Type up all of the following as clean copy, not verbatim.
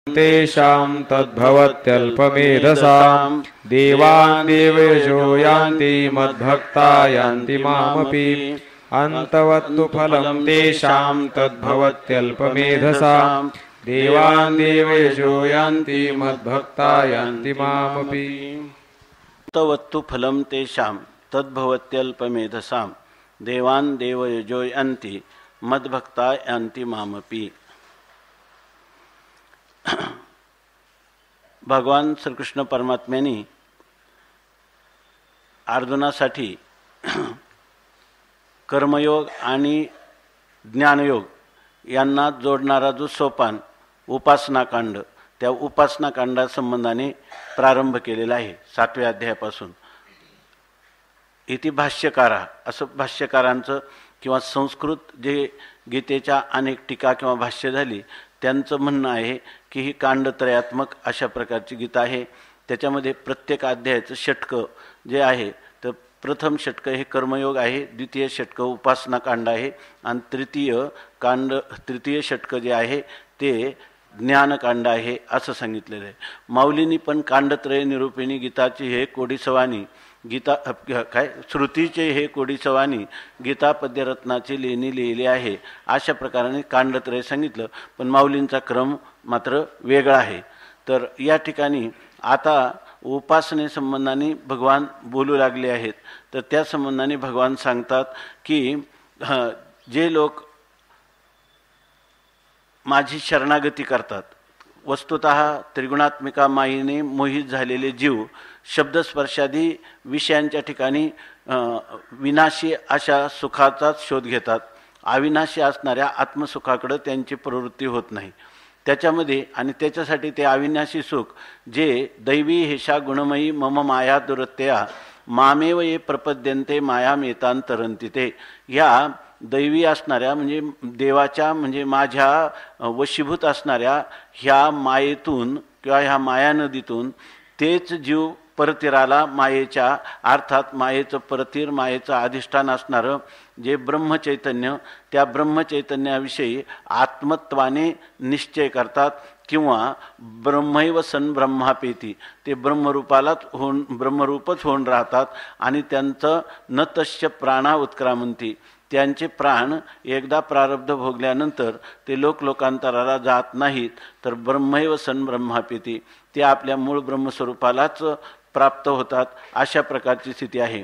तेषां तद्भवत्यल्पमेधसां देवान् देवयजो यान्ति मद्भक्ता यान्ति मामपि अन्तवत्तु फलं तेषां तद्भवत्यल्पमेधसां देवान् देवयजो यान्ति मद्भक्ता यान्ति मामपि अन्तवत्तु फलं तेषां तद्भवत्यल्पमेधसां देवान् देवयजो यान्ति मद्भक्ता यान्ति मामपि। भगवान श्रीकृष्ण परमात्म्यांनी अर्जुनासाठी कर्मयोग आणि ज्ञानयोग यांना जोडणारा जो सोपान उपासनाकांड, त्या उपासनाकांडा संबंधाने प्रारंभ केलेला आहे 7व्या अध्यायापासून। इति भाष्यकारा, असं भाष्यकारांचं किंवा संस्कृत जे गीतेच्या अनेक टीका किंवा भाष्य झाली त्यांचं म्हणणं आहे की ही कांडत्रयात्मक अशा प्रकारची गीता आहे। त्याच्यामध्ये प्रत्येक अध्यायाचं षटकं जे आहे, तर प्रथम षटक हे कर्मयोग आहे, द्वितीय षटक उपासनाकांड आहे आणि तृतीय षटक जे आहे ते ज्ञानकांड आहे असं सांगितलेलं आहे। माऊलींनी पण कांडत्रय निरूपिणी गीताची हे कोडीसवानी गीता काय श्रुतीचे हे कोडीसवानी गीता पद्यरत्नाची लेणी लिहिली आहे अशा प्रकाराने कांडत्रय सांगितलं, पण माऊलींचा क्रम मात्र वेगळा आहे। तर या ठिकाणी आता उपासनेसंबंधाने भगवान बोलू लागले आहेत, तर त्या संबंधाने भगवान सांगतात की जे लोक माझी शरणागती करतात, वस्तुतः त्रिगुणात्मिका मायेने मोहित झालेले जीव शब्दस्पर्शादी विषयांच्या ठिकाणी विनाशी अशा सुखाचाच शोध घेतात। अविनाशी असणाऱ्या आत्मसुखाकडे त्यांची प्रवृत्ती होत नाही त्याच्यामध्ये, आणि त्याच्यासाठी ते अविनाशी सुख जे दैवी हेषा गुणमयी मम माया दुरत्या मामेव ये प्रपद्यन्ते मायामेतांतरन्ति ते, ह्या दैवी असणाऱ्या म्हणजे देवाच्या म्हणजे माझ्या वशीभूत असणाऱ्या ह्या मायेतून किंवा ह्या मायानदीतून तेच जीव परतीराला मायेच्या, अर्थात मायेचं परतीर, मायेचं अधिष्ठान असणारं जे ब्रह्मचैतन्य, त्या ब्रह्मचैतन्याविषयी आत्मत्वाने निश्चय करतात किंवा ब्रह्मैव सन ब्रह्मापेती, ते ब्रह्मरूपालाच ब्रह्मरूपच होऊन राहतात आणि त्यांचं न तस्य प्राणा उत्क्रामंती, त्यांचे प्राण एकदा प्रारब्ध भोगल्यानंतर ते लोकांतराला जात नाहीत, तर ब्रह्मैव सन ब्रह्मापेती, ते आपल्या मूळ ब्रह्मस्वरूपालाच प्राप्त होतात अशा प्रकारची स्थिती आहे।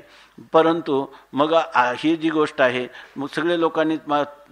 परंतु मग ही जी गोष्ट आहे, मग सगळे लोकांनी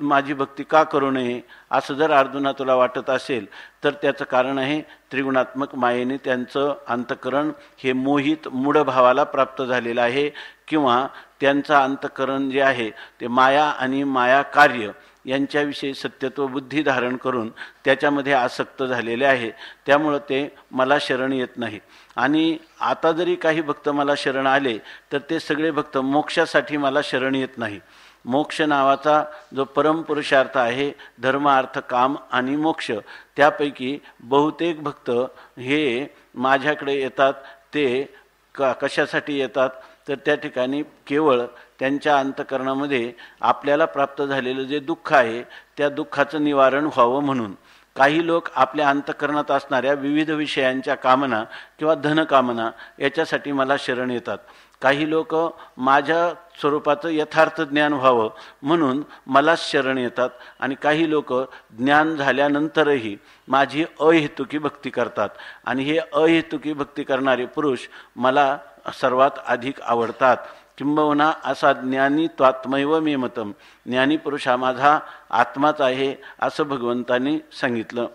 माझी भक्ती का करू नये असं जर अर्जुना तुला वाटत असेल, तर त्याचं कारण आहे त्रिगुणात्मक मायेने त्यांचं अंतःकरण हे मोहित मूढ भावाला प्राप्त झालेलं आहे, किंवा त्यांचं अंतःकरण जे आहे ते माया आणि माया कार्य यांच्याविषयी सत्यत्व बुद्धी धारण करून त्याच्यामध्ये आसक्त झालेले आहे। त्यामुळं ते मला शरण येत नाही। आणि आता जरी काही भक्त मला शरण आले तर ते सगळे भक्त मोक्षासाठी मला शरण येत नाही। मोक्ष नावाचा जो परमपुरुषार्थ आहे, धर्म अर्थ काम आणि मोक्ष, त्यापैकी बहुतेक भक्त हे माझ्याकडे येतात, ते कशासाठी येतात, तर त्या ठिकाणी केवळ त्यांच्या अंतःकरणामध्ये आपल्याला प्राप्त झालेलं जे दुःख आहे त्या दुःखाचं निवारण व्हावं म्हणून। काही लोक आपल्या अंतःकरणात असणाऱ्या विविध विषयांच्या कामना किंवा धनकामना याच्यासाठी मला शरण येतात। काही लोक माझ्या स्वरूपाचं यथार्थ ज्ञान व्हावं म्हणून मलाच शरण येतात, आणि काही लोक ज्ञान झाल्यानंतरही माझी अहेतुकी भक्ती करतात, आणि हे अहेतुकी भक्ती करणारे पुरुष मला सर्वात अधिक आवडतात। किंबहुना असा ज्ञानी त्वात्मैव मे मतम, ज्ञानी पुरुष हा माझा आत्माच आहे असं भगवंतांनी सांगितलं।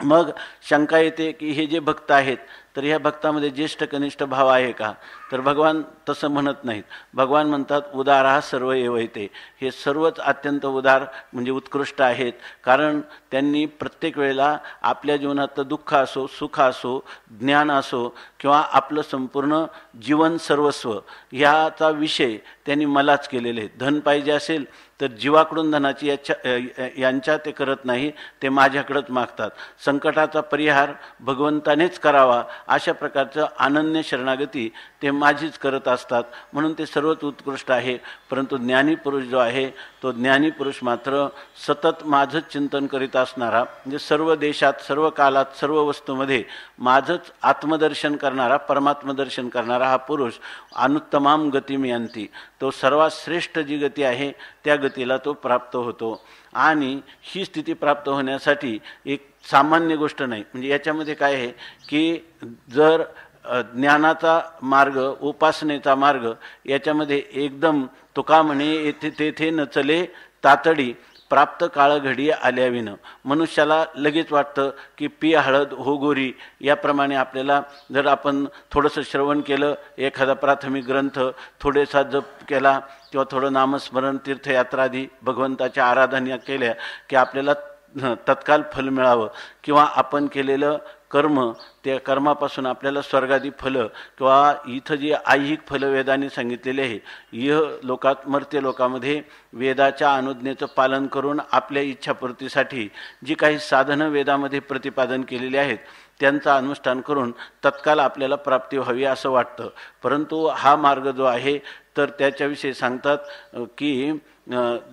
मग शंका येते की हे जे भक्त आहेत तर ह्या भक्तामध्ये ज्येष्ठ कनिष्ठ भाव आहे का, तर भगवान तसं म्हणत नाहीत। भगवान म्हणतात उदारा सर्व एवैते, हे सर्वच अत्यंत उदार म्हणजे उत्कृष्ट आहेत, कारण त्यांनी प्रत्येक वेळेला आपल्या जीवनात दुःख असो, सुख असो, ज्ञान असो किंवा आपलं संपूर्ण जीवन सर्वस्व ह्याचा विषय त्यांनी मलाच केलेले आहेत। धन पाहिजे असेल तर जीवाकडून धनाची यांच्या ते करत नाही, ते माझ्याकडेच मागतात। संकटाचा परिहार भगवंतानेच करावा अशा प्रकारचं अनन्य शरणागती ते माझीच करत असतात, म्हणून ते सर्वच उत्कृष्ट आहे. परंतु ज्ञानी पुरुष जो आहे तो ज्ञानी पुरुष मात्र सतत माझंच चिंतन करीत असणारा, म्हणजे सर्व देशात, सर्व कालात, सर्व वस्तूमध्ये माझंच आत्मदर्शन करणारा, परमात्मदर्शन करणारा हा पुरुष अनुत्तमाम गतिम यांती, तो सर्वात श्रेष्ठ जी गती आहे त्या गतीला तो प्राप्त होतो. आणि ही स्थिती प्राप्त होण्यासाठी एक सामान्य गोष्ट नाही. म्हणजे याच्यामध्ये काय आहे की जर ज्ञानाचा मार्ग, उपासनेचा मार्ग याच्यामध्ये एकदम तुका म्हणे येथे तेथे न चले तातडी प्राप्त काळ घडी आल्याविनं, मनुष्याला लगेच वाटतं की पी हळद हो गोरी, याप्रमाणे आपल्याला जर आपण थोडंसं श्रवण केलं, एखादा प्राथमिक ग्रंथ थोडेसा जप केला किंवा थोडं नामस्मरण, तीर्थयात्रादी भगवंताच्या आराधना केल्या की आपल्याला तत्काल फल मिळावं, किंवा आपण केलेलं कर्म, त्या कर्मापासून आपल्याला स्वर्गादी फलं किंवा इथं जी ऐहिक फलं वेदांनी सांगितलेले आहे, इह लोकात मर्त्य लोकामध्ये वेदाच्या अनुज्ञेचं पालन करून आपल्या इच्छापूर्तीसाठी जी काही साधनं वेदामध्ये प्रतिपादन केलेली आहेत त्यांचं अनुष्ठान करून तत्काल आपल्याला प्राप्ती व्हावी असं वाटतं. परंतु हा मार्ग जो आहे तर त्याच्याविषयी सांगतात की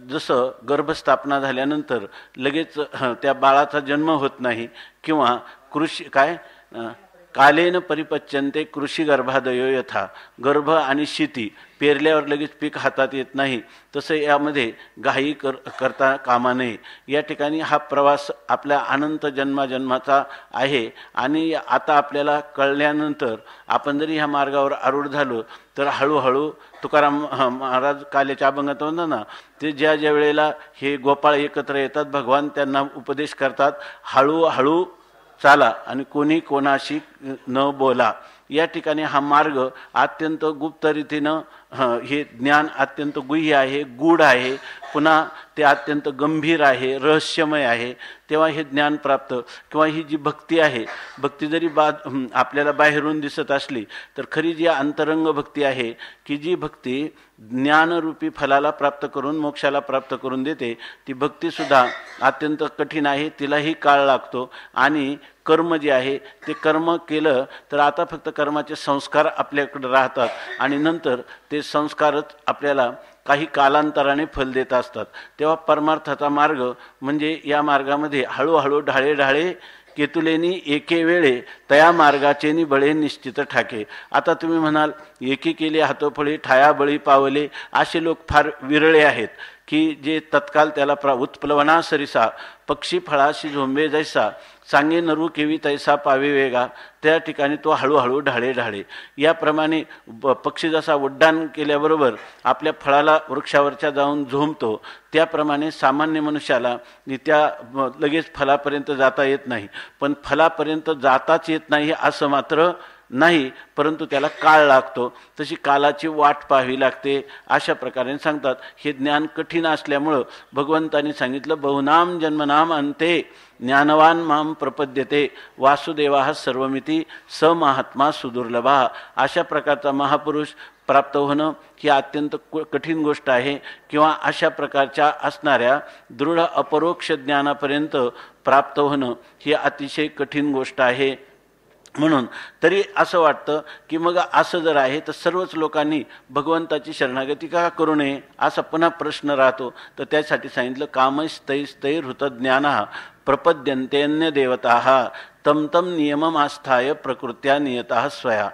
जसं गर्भस्थापना झाल्यानंतर लगेच त्या बाळाचा जन्म होत नाही, किंवा कृषी कालेन परिपच्यन्ते कृषी गर्भादयो यथा, गर्भ आणि शेती पेरल्यावर लगेच पीक हातात येत नाही, तसं यामध्ये घाई करता कामा नये. या ठिकाणी हा प्रवास आपल्या अनंत जन्माजन्माचा आहे. आणि आता आपल्याला कळल्यानंतर आपण जरी ह्या मार्गावर आरूढ झालो तर हळूहळू तुकाराम महाराज काल्याच्या अभंगात म्हणतात ना, ते ज्या ज्या वेळेला हे गोपाळ एकत्र येतात भगवान त्यांना उपदेश करतात, हळूहळू चाला आणि कोणी कोणाशी न बोला. या ठिकाणी हा मार्ग अत्यंत गुप्त रीतीनं, हे ज्ञान अत्यंत गुह्य आहे, गूढ आहे, पुन्हा ते अत्यंत गंभीर आहे, रहस्यमय आहे. तेव्हा हे ज्ञान प्राप्त किंवा ही जी भक्ती आहे, भक्ती जरी आपल्याला बाहेरून दिसत असली तर खरी जी अंतरंग भक्ती आहे की जी भक्ती ज्ञानरूपी फलाला प्राप्त करून मोक्षाला प्राप्त करून देते, ती भक्तीसुद्धा अत्यंत कठीण आहे, तिलाही काळ लागतो. आणि कर्म जे आहे ते कर्म केलं तर आता फक्त कर्माचे संस्कार आपल्याकडे राहतात आणि नंतर ते संस्कारच आपल्याला काही कालांतराने फल देत असतात. तेव्हा परमार्थाचा मार्ग म्हणजे या मार्गामध्ये हळूहळू ढाळे ढाळे केतुलेनी एके वेळे तया मार्गाचेनी बळे निश्चित ठाके. आता तुम्ही म्हणाल एकी केली हातोफळी ठाया बळी पावले, असे लोक फार विरळे आहेत की जे तत्काल त्याला उत्प्लवना सरिसा पक्षी फळाशी झोंबे जैसा सांगे नरू केवी तैसा पावे वेगा, त्या ठिकाणी तो हळूहळू ढाळे ढाळे याप्रमाणे पक्षी जसा उड्डाण केल्याबरोबर आपल्या फळाला वृक्षावरच्या जाऊन झोंबतो, त्याप्रमाणे सामान्य मनुष्याला त्या लगेच फलापर्यंत जाता येत नाही. पण फलापर्यंत जाताच येत नाही असं मात्र नाही, परंतु त्याला काळ लागतो, तशी कालाची वाट पाहावी लागते. अशा प्रकारे सांगतात. हे ज्ञान कठीण असल्यामुळं भगवंतांनी सांगितलं बहुनाम जन्मनाम अंते ज्ञानवान माम प्रपद्यते वासुदेवा सर्वमिती स महात्मा सुदुर्लभा. अशा प्रकारचा महापुरुष प्राप्त होणं ही अत्यंत कठीण गोष्ट आहे, किंवा अशा प्रकारच्या असणाऱ्या दृढ अपरोक्ष ज्ञानापर्यंत प्राप्त होणं ही अतिशय कठीण गोष्ट आहे. म्हणून तरी असं वाटतं की मग असं जर आहे तर सर्वच लोकांनी भगवंताची शरणागती का करू नये असा पुन्हा प्रश्न राहतो. तर त्यासाठी सांगितलं कामस्तैस्तैर्हृत ज्ञाना प्रपद्यन्तेन्य देवता तम तम नियमम आस्थाय प्रकृत्या नियता स्वया.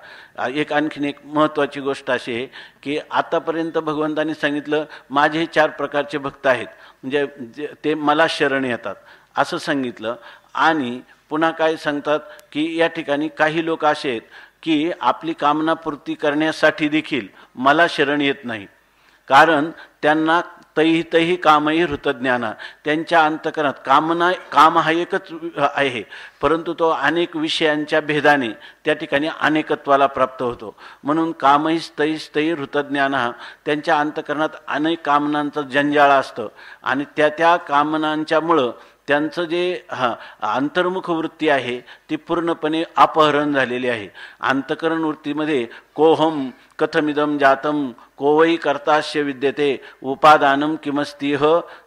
एक आणखीन एक महत्त्वाची गोष्ट अशी आहे की आतापर्यंत भगवंतांनी सांगितलं माझे 4 प्रकारचे भक्त आहेत, म्हणजे ते मला शरण येतात असं सांगितलं. आणि पुन्हा काय सांगतात की या ठिकाणी काही लोक असे आहेत की आपली कामना पूर्ती करण्यासाठी देखील मला शरण येत नाही, कारण त्यांना तैहितही कामही हृतज्ञाना, त्यांच्या अंतकरणात काम हा एकच आहे, परंतु तो अनेक विषयांच्या भेदाने त्या ठिकाणी अनेकत्वाला प्राप्त होतो. म्हणून कामही तैस्तै हृतज्ञाना, त्यांच्या अंतकरणात अनेक कामनांचं जंजाळ असतं आणि त्या कामनांच्यामुळं त्यांचं जे अंतर्मुख वृत्ती आहे ती पूर्णपणे अपहरण झालेली आहे. अंतकरण वृत्तीमध्ये कोहम कथमिदम जातम कोवई कर्तास्य विद्यते उपादानम किमस्तीह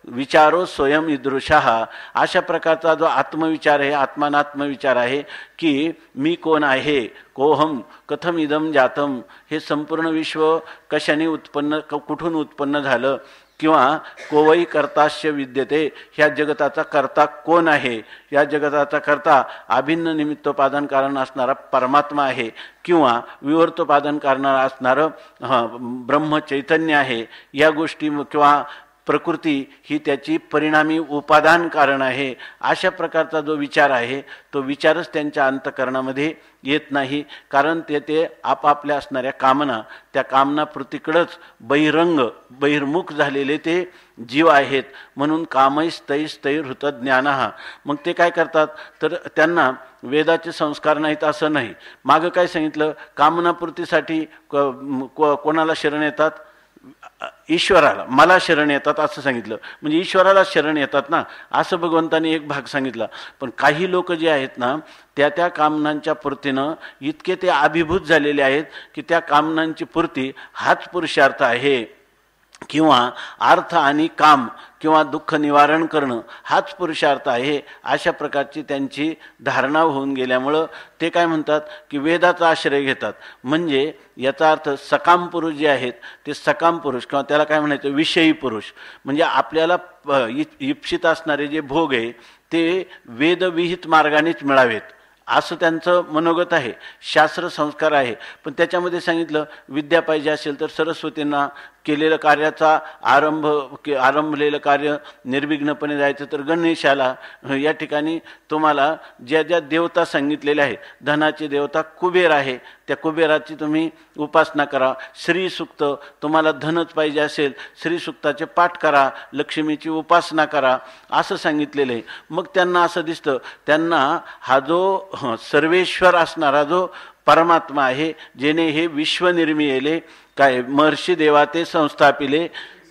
विचारो स्वयं ईदृशः, अशा प्रकारचा जो आत्मविचार आहे, आत्मानात्मविचार आहे की मी कोण आहे, कोहम कथम इदम जातम, हे संपूर्ण विश्व कशाने उत्पन्न, कुठून उत्पन्न झालं, किंवा कोवई कर्तास्य विद्यते, ह्या जगताचा कर्ता कोण आहे, या जगताचा कर्ता अभिन्न निमित्तोपादान कारण असणारा परमात्मा आहे किंवा विवर्तोपादान करणारा असणारं ब्रह्म चैतन्य आहे, या गोष्टी किंवा प्रकृती ही त्याची परिणामी उपादान कारण आहे. अशा प्रकारचा जो विचार आहे तो विचारच त्यांच्या अंतःकरणामध्ये येत नाही, कारण ते आपापल्या असणाऱ्या कामना, त्या कामनापूर्तीकडेच बहिर्मुख झालेले ते जीव आहेत. म्हणून कामैस्तैस्तैर हृतज्ञानः. मग ते काय करतात तर त्यांना वेदाचे संस्कार नाहीत असं नाही. मागं काय सांगितलं, कामनापूर्तीसाठी कोणाला शरण येतात, ईश्वराला, मला शरण येतात असं सांगितलं, म्हणजे ईश्वराला शरण येतात ना, असं भगवंताने एक भाग सांगितला. पण काही लोक जे आहेत ना, त्या कामनांच्या पूर्तीनं इतके ते अभिभूत झालेले आहेत की त्या कामनांची पूर्ती हाच पुरुषार्थ आहे, किंवा अर्थ आणि काम किंवा दुःख निवारण करणं हाच पुरुषार्थ आहे, अशा प्रकारची त्यांची धारणा होऊन गेल्यामुळं ते काय म्हणतात की वेदाचा आश्रय घेतात. म्हणजे याचा अर्थ सकाम पुरुष जे आहेत ते सकाम पुरुष, किंवा त्याला काय म्हणायचं विषयी पुरुष, म्हणजे आपल्याला इप्सित असणारे जे भोग आहे ते वेदविहित मार्गानेच मिळावेत असं त्यांचं मनोगत आहे, शास्त्र संस्कार आहे. पण त्याच्यामध्ये सांगितलं विद्या पाहिजे असेल तर सरस्वतींना केलेलं कार्याचा आरंभलेलं कार्य निर्विघ्नपणे जायचं तर गणेशाला, या ठिकाणी तुम्हाला ज्या ज्या देवता सांगितलेल्या आहेत, धनाची देवता कुबेर आहे, त्या कुबेराची तुम्ही उपासना करा. श्रीसूक्त, तुम्हाला धनच पाहिजे असेल श्रीसूक्ताचे पाठ करा, लक्ष्मीची उपासना करा असं सांगितलेलं आहे. मग त्यांना असं दिसतं, त्यांना हा जो सर्वेश्वर असणारा जो परमात्मा आहे, जेने हे विश्व निर्मिले, काय महर्षी देवा ते संस्थापिले,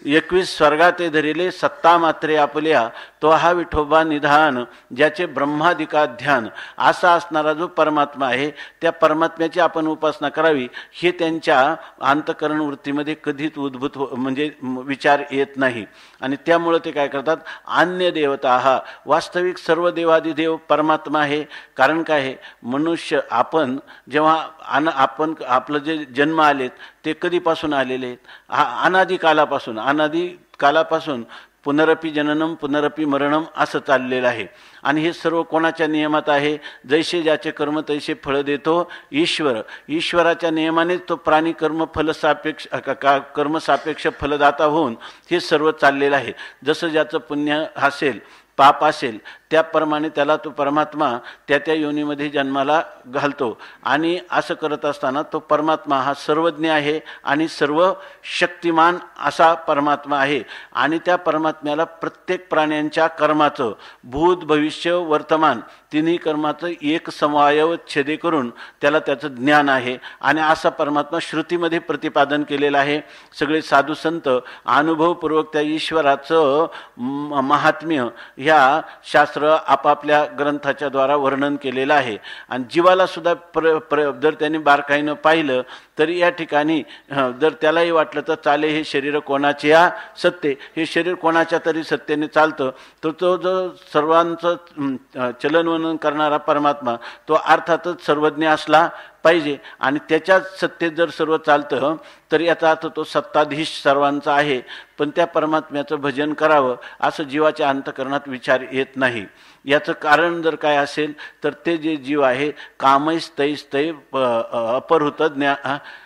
21 स्वर्गाते धरिले, सत्ता मात्रे आपल्या, तो हा विठोबा निधान, ज्याचे ब्रह्मादिका ध्यान, असा असणारा जो परमात्मा आहे, त्या परमात्म्याची आपण उपासना करावी, हे त्यांच्या अंतःकरण वृत्तीमध्ये कधीच उद्भूत म्हणजे विचार येत नाही. आणि त्यामुळं ते काय करतात, अन्य देवता हा, वास्तविक सर्व देवादिदेव परमात्मा आहे. कारण काय आहे, मनुष्य आपण जेव्हा आपण आपलं जे जन्म आलेत ते कधीपासून आलेले आहेत, अनादी कालापासून पुनरपी जननम पुनरपी मरणम असं चाललेलं आहे. आणि हे सर्व कोणाच्या नियमात आहे, जैसे ज्याचे कर्म तैसे फळ देतो ईश्वर. ईश्वराच्या नियमानेच तो प्राणी कर्मसापेक्ष फलदाता होऊन हे सर्व चाललेलं आहे. जसं ज्याचं पुण्य असेल, पाप असेल, त्याप्रमाणे त्याला तो परमात्मा त्या योनीमध्ये जन्माला घालतो. आणि असं करत असताना तो परमात्मा हा सर्वज्ञ आहे आणि सर्व शक्तिमान असा परमात्मा आहे. आणि त्या परमात्म्याला प्रत्येक प्राण्यांच्या कर्माचं भूत भविष्य वर्तमान तिन्ही कर्माचं एक समवायव छेदे करून त्याला त्याचं ज्ञान आहे. आणि असा परमात्मा श्रुतीमध्ये प्रतिपादन केलेला आहे. सगळे साधू संत अनुभवपूर्वक त्या ईश्वराचं महात्म्य ह्या शास्त्र आपापल्या ग्रंथाच्या द्वारा वर्णन केलेलं आहे. आणि जीवाला सुद्धा जर त्यांनी बारकाईनं पाहिलं तरी या ठिकाणी जर त्यालाही वाटलं तर चाले हे शरीर कोणाचे या सत्य, हे शरीर कोणाच्या तरी सत्तेने चालतं, तर तो जो सर्वांचं चलनवलन करणारा परमात्मा तो अर्थातच सर्वज्ञ असला पाहिजे. आणि त्याच्याच सत्तेत जर सर्व चालतं तर याचा अर्थ तो सत्ताधीश सर्वांचा आहे. पण त्या परमात्म्याचं भजन करावं असं जीवाच्या अंतःकरणात विचार येत नाही. याचं कारण जर काय असेल तर ते जे जीव आहे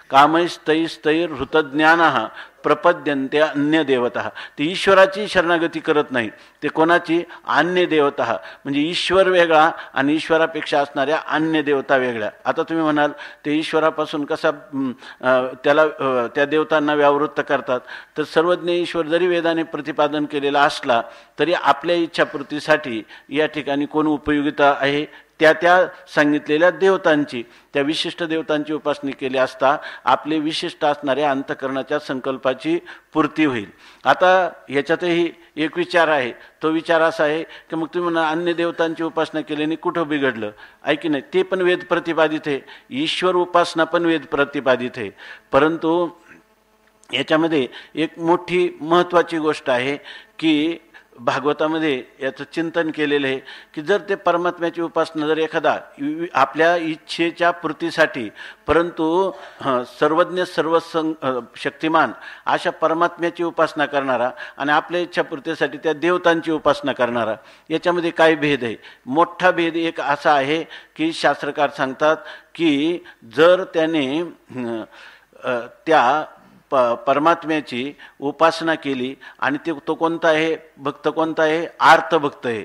कामैस्तैस्तैर हृतज्ञानः प्रपद्यन्ते अन्य देवता, ते ईश्वराची शरणागती करत नाही, ते कोणाची, अन्य देवता, म्हणजे ईश्वर वेगळा आणि ईश्वरापेक्षा असणाऱ्या अन्य देवता वेगळ्या. आता तुम्ही म्हणाल ते ईश्वरापासून कसा त्याला त्या देवतांना व्यावृत्त करतात, तर सर्वज्ञ ईश्वर जरी वेदाने प्रतिपादन केलेला असला तरी आपल्या इच्छापूर्तीसाठी या ठिकाणी कोण उपयोगिता आहे त्या त्या सांगितलेल्या देवतांची, त्या विशिष्ट देवतांची उपासना केली असता आपले विशिष्ट असणाऱ्या अंतःकरणाच्या संकल्पाची पूर्ती होईल. आता ह्याच्यातही एक विचार आहे. तो विचार असा आहे की मग तुम्ही म्हणा अन्य देवतांची उपासना केल्याने कुठं बिघडलं, आहे की नाही? ते पण वेद प्रतिपादित आहे, ईश्वर उपासना पण वेद प्रतिपादित आहे. परंतु याच्यामध्ये एक मोठी महत्त्वाची गोष्ट आहे की भागवतामध्ये याचं चिंतन केलेलं आहे की जर ते परमात्म्याची उपासना जर एखादा आपल्या इच्छेच्या पूर्तीसाठी, परंतु सर्वज्ञ शक्तिमान अशा परमात्म्याची उपासना करणारा आणि आपल्या इच्छापूर्तीसाठी त्या देवतांची उपासना करणारा, याच्यामध्ये काय भेद आहे? मोठा भेद एक असा आहे की शास्त्रकार सांगतात की जर त्याने त्या परमात्म्याची उपासना केली आणि तो कोणता आहे भक्त, कोणता आहे? आर्तभक्त आहे.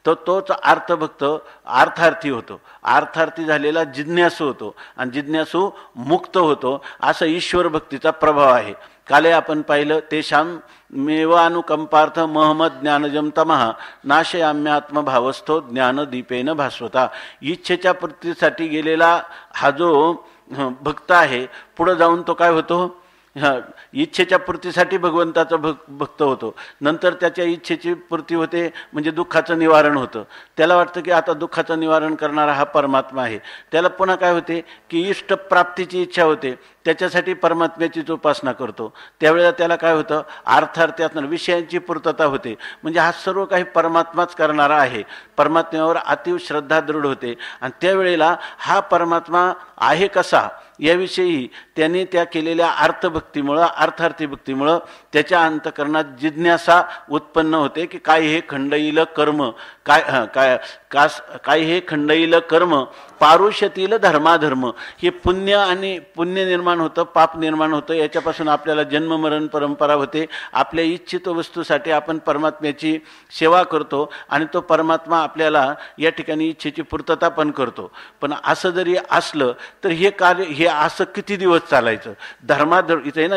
तर तोच आर्तभक्त अर्थार्थी होतो, अर्थार्थी झालेला जिज्ञासू होतो आणि जिज्ञासू मुक्त होतो. असा ईश्वर भक्तीचा प्रभाव आहे. काले आपण पाहिलं तेषाम मेवानुकंपार्थ महमद ज्ञानजम तमः नाशयाम्यात्मभावस्थो ज्ञानदीपेन भास्वता. इच्छेच्या पूर्तीसाठी गेलेला हा जो भक्त आहे, पुढे जाऊन तो काय होतो? इच्छेच्या पूर्तीसाठी भगवंताचा भक्त होतो. नंतर त्याच्या इच्छेची पूर्ती होते म्हणजे दुःखाचं निवारण होतं. त्याला वाटतं की आता दुःखाचं निवारण करणारा हा परमात्मा आहे. त्याला पुन्हा काय होते की इष्टप्राप्तीची इच्छा होते, त्याच्यासाठी परमात्म्याचीच उपासना करतो. त्यावेळेला त्याला काय होतं? अर्थार्थी असणार विषयांची पूर्तता होते. म्हणजे हा सर्व काही परमात्माच करणारा आहे. परमात्म्यावर अतीव श्रद्धा दृढ होते आणि त्यावेळेला हा परमात्मा आहे कसा याविषयी त्यांनी त्या केलेल्या अर्थभक्तीमुळं, अर्थार्थी भक्तीमुळं त्याच्या अंतःकरणात जिज्ञासा उत्पन्न होते की काय हे खंडईल कर्म, काय हे खंडईल कर्म पारुष्यतील धर्माधर्म. हे पुण्य आणि पुण्य निर्माण होतं, पाप निर्माण होतं. याच्यापासून आपल्याला जन्ममरण परंपरा होते. आपल्या इच्छित वस्तूसाठी आपण परमात्म्याची सेवा करतो आणि तो परमात्मा आपल्याला या ठिकाणी इच्छेची पूर्तता पण करतो. पण असं जरी असलं तर हे कार्य हे असं किती दिवस चालायचं? धर्माधर्म इथे ना,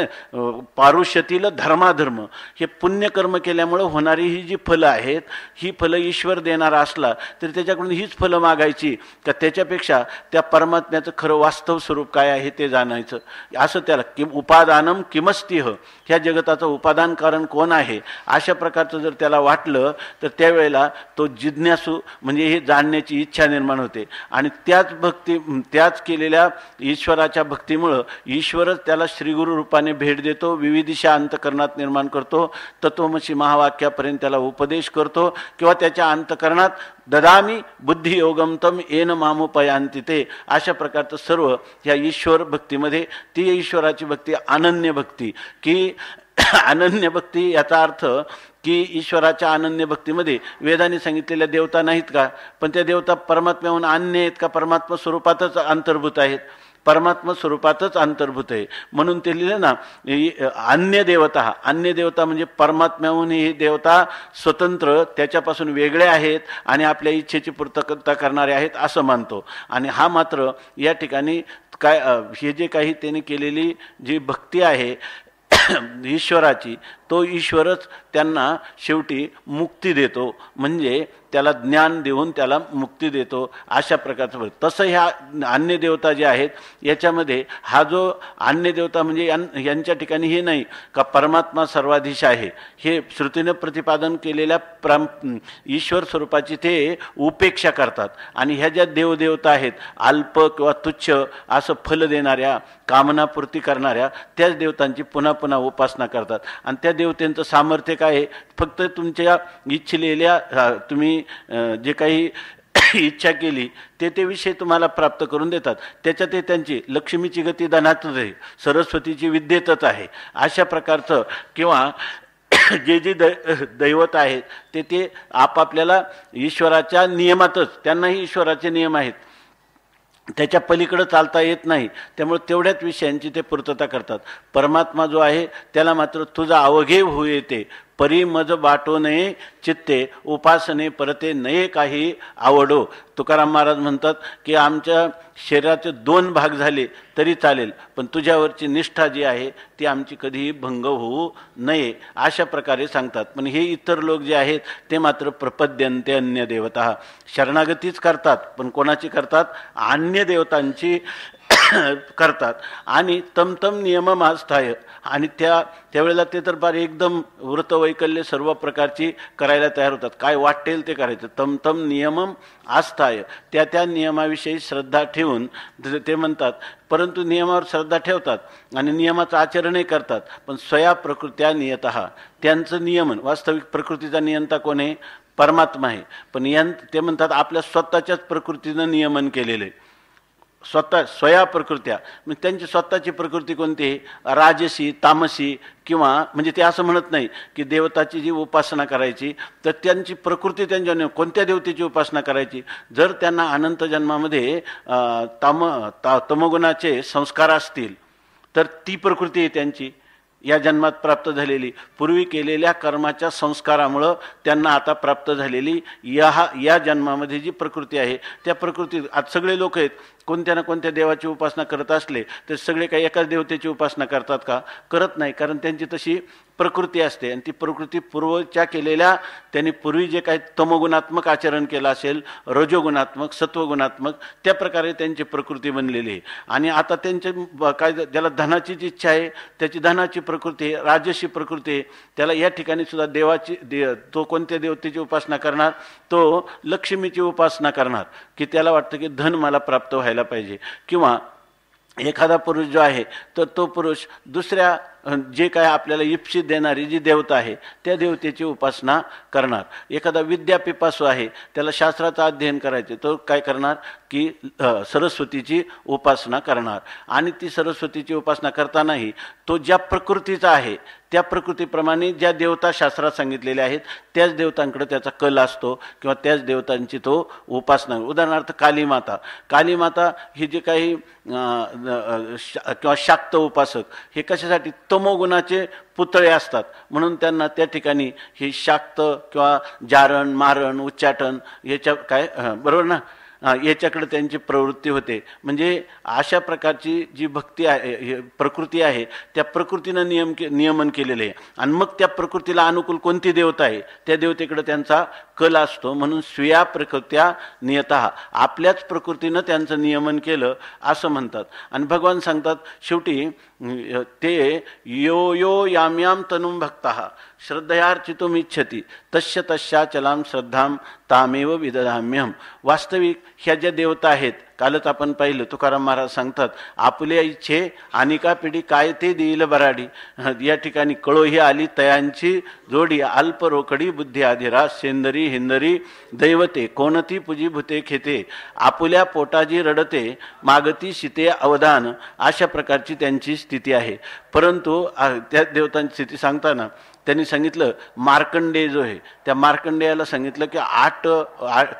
पारुष्यतील धर्माधर्म. हे पुण्यकर्म केल्यामुळं होणारी ही जी फलं आहेत, ही फलं ईश्वर देणारा असला तरी त्याच्याकडून हीच फलं मागायची का? त्याच्यापेक्षा त्या परमात्म्याचं खरं वास्तव स्वरूप काय आहे ते जाणायचं. असं त्याला उपादानम किमस्तिह, ह्या जगताचं उपादान कारण कोण आहे अशा प्रकारचं जर त्याला वाटलं तर त्यावेळेला तो जिज्ञासू म्हणजे हे जाणण्याची इच्छा निर्माण होते. आणि त्याच केलेल्या ईश्वराच्या भक्तीमुळं ईश्वरच त्याला श्रीगुरु रूपाने भेट देतो, विविधिशा अंतकरणात निर्माण करतो, तत्वमसी महावाक्यापर्यंत त्याला उपदेश करतो किंवा त्याच्या अंतकरणात ददामी बुद्धियोगम तम येन मामुपयांती ते. अशा प्रकारचं सर्व ह्या ईश्वर भक्तीमध्ये, ती ईश्वराची भक्ती अनन्य भक्ती. की अनन्य भक्ती याचा अर्थ की ईश्वराच्या अनन्य भक्तीमध्ये वेदाने सांगितलेल्या देवता नाहीत का? पण त्या देवता परमात्म्याहून अन्य आहेत का? परमात्मा स्वरूपातच अंतर्भूत आहेत, परमात्मा स्वरूपातच अंतर्भूत आहे. म्हणून ते लिहिलं ना, अन्य देवता. अन्य देवता म्हणजे परमात्म्याहून ही देवता स्वतंत्र, त्याच्यापासून वेगळे आहेत आणि आपल्या इच्छेची पूर्तता करणारे आहेत असं मानतो. आणि हा मात्र या ठिकाणी काय हे जे काही त्यांनी केलेली जी भक्ती आहे ईश्वराची, तो ईश्वरच त्यांना शेवटी मुक्ती देतो, म्हणजे त्याला ज्ञान देऊन त्याला मुक्ती देतो. अशा प्रकारचं. तसं ह्या अन्य देवता जे आहेत याच्यामध्ये हा जो अन्य देवता म्हणजे यांच्या ठिकाणी हे नाही का परमात्मा सर्वाधीश आहे, हे श्रुतीनं प्रतिपादन केलेल्या ईश्वर स्वरूपाची ते उपेक्षा करतात. आणि ह्या ज्या देवदेवता आहेत अल्प किंवा तुच्छ असं फल देणाऱ्या, कामनापूर्ती करणाऱ्या, त्याच देवतांची पुन्हा पुन्हा उपासना करतात. आणि त्या देवतेंचं सामर्थ्य काय आहे? फक्त तुमच्या इच्छिलेल्या तुम्ही जे काही इच्छा केली ते विषय तुम्हाला प्राप्त करून देतात. त्याच्यात ते त्यांची लक्ष्मीची गती धनातच आहे, सरस्वतीची विद्येतच आहे. अशा प्रकारचं किंवा जे दैवत आहेत ते आपापल्याला ईश्वराच्या नियमातच, त्यांनाही ईश्वराचे नियम आहेत, त्याच्या पलीकडे चालता येत नाही. त्यामुळे तेवढ्याच विषयांची ते पूर्तता करतात. परमात्मा जो आहे त्याला मात्र तुझा अवघे होऊ येते, परी मज बाटो नये चित्ते, उपासने परते नये काही आवडो. तुकाराम महाराज म्हणतात की आमच्या शरीराचे 2 भाग झाले तरी चालेल, पण तुझ्यावरची निष्ठा जी आहे ती आमची कधीही भंग होऊ नये, अशा प्रकारे सांगतात. पण हे इतर लोक जे आहेत ते मात्र प्रपद्यन्ते अन्य देवता, शरणागतीच करतात, पण कोणाची करतात? अन्य देवतांची करतात. आणि तमतम नियम आस्थाय, आणि त्यावेळेला ते तर फार एकदम व्रतवैकल्य सर्व प्रकारची करायला तयार होतात, काय वाटेल ते करायचं. तमतम नियमम आस्थाय, त्या नियमाविषयी श्रद्धा ठेवून ते म्हणतात. परंतु नियमावर श्रद्धा ठेवतात आणि नियमाचं आचरणही करतात, पण स्वया प्रकृत्या नियतः, त्यांचं नियमन, वास्तविक प्रकृतीचा नियंता कोण आहे? परमात्मा आहे. पण ते म्हणतात आपल्या स्वतःच्याच प्रकृतीनं नियमन केलेलं आहे, स्वया प्रकृत्या. मग त्यांची स्वतःची प्रकृती कोणती आहे? राजसी, तामसी, किंवा म्हणजे ते असं म्हणत नाही की देवताची जी उपासना करायची तर त्यांची प्रकृती त्यांच्या कोणत्या देवतेची उपासना करायची. जर त्यांना अनंत जन्मामध्ये तमोगुणाचे संस्कार असतील तर ती प्रकृती आहे त्यांची या जन्मात प्राप्त झालेली. पूर्वी केलेल्या कर्माच्या संस्कारामुळं त्यांना आता प्राप्त झालेली या जन्मामध्ये जी प्रकृती आहे त्या प्रकृती. आज सगळे लोक आहेत कोणत्या ना कोणत्या देवाची उपासना करत असले तर सगळे काही एकाच देवतेची उपासना करतात का? करत नाही, कारण त्यांची तशी प्रकृती असते. आणि ती प्रकृती पूर्वच्या केलेल्या, त्यांनी पूर्वी जे काही तमोगुणात्मक आचरण केलं असेल, रजोगुणात्मक, सत्वगुणात्मक, त्या प्रकारे त्यांची प्रकृती बनलेली आहे. आणि आता त्यांचे काय, ज्याला धनाचीच इच्छा आहे त्याची धनाची प्रकृती आहे, राजसी प्रकृती आहे, त्याला या ठिकाणी सुद्धा तो कोणत्या देवतेची उपासना करणार? तो लक्ष्मीची उपासना करणार, की त्याला वाटतं की धन मला प्राप्त व्हायला पाहिजे. किंवा एखादा पुरुष जो आहे तर तो पुरुष दुसऱ्या जे काय आपल्याला इप्सित देणारी जी देवता आहे त्या देवतेची उपासना करणार. एखादा विद्यापिपासू आहे, त्याला शास्त्राचं अध्ययन करायचे, तो काय करणार की सरस्वतीची उपासना करणार. आणि ती सरस्वतीची उपासना करतानाही तो ज्या प्रकृतीचा आहे त्या प्रकृतीप्रमाणे ज्या देवता शास्त्रात सांगितलेल्या आहेत त्याच देवतांकडे त्याचा कल असतो किंवा त्याच देवतांची तो उपासना. उदाहरणार्थ कालीमाता ही जे काही किंवा शाक्त उपासक हे कशासाठी? तमोगुणाचे पुतळे असतात म्हणून त्यांना त्या ठिकाणी ही शाक्त किंवा जारण, मारण, उच्चाटन याच्या काय बरोबर ना, याच्याकडे त्यांची प्रवृत्ती होते. म्हणजे अशा प्रकारची जी भक्ती आहे, प्रकृती आहे, त्या प्रकृतीनं नियमन केलेलं आहे. आणि मग त्या प्रकृतीला अनुकूल कोणती देवता आहे त्या देवतेकडे त्यांचा कल असतो. म्हणून स्वीया प्रकृत्या नियतः, आपल्याच प्रकृतीनं त्यांचं नियमन केलं असं म्हणतात. आणि भगवान सांगतात शेवटी ते यो यो याम तनुम भक्तः श्रद्धयार्चितुम इच्छति तस्य तस्याचलां श्रद्धां तामेव विदधाम्यहम. वास्तविक ह्या ज्या देवता आहेत, कालच आपण पाहिलं, तुकाराम महाराज सांगतात आपल्या इच्छे अनिका पिढी काय ते देईल बराडी. या ठिकाणी कळो ही आली तयांची जोडी, अल्प रोकडी बुद्धी आधिरा सेंदरी हिंदरी दैवते कोणती पुजी भूते खेते, आपुल्या पोटाजी रडते मागती शिते अवधान. अशा प्रकारची त्यांची स्थिती आहे. परंतु त्या देवतांची स्थिती सांगताना त्यांनी सांगितलं, मार्कंडेय जो आहे त्या मार्कंडेयाला सांगितलं की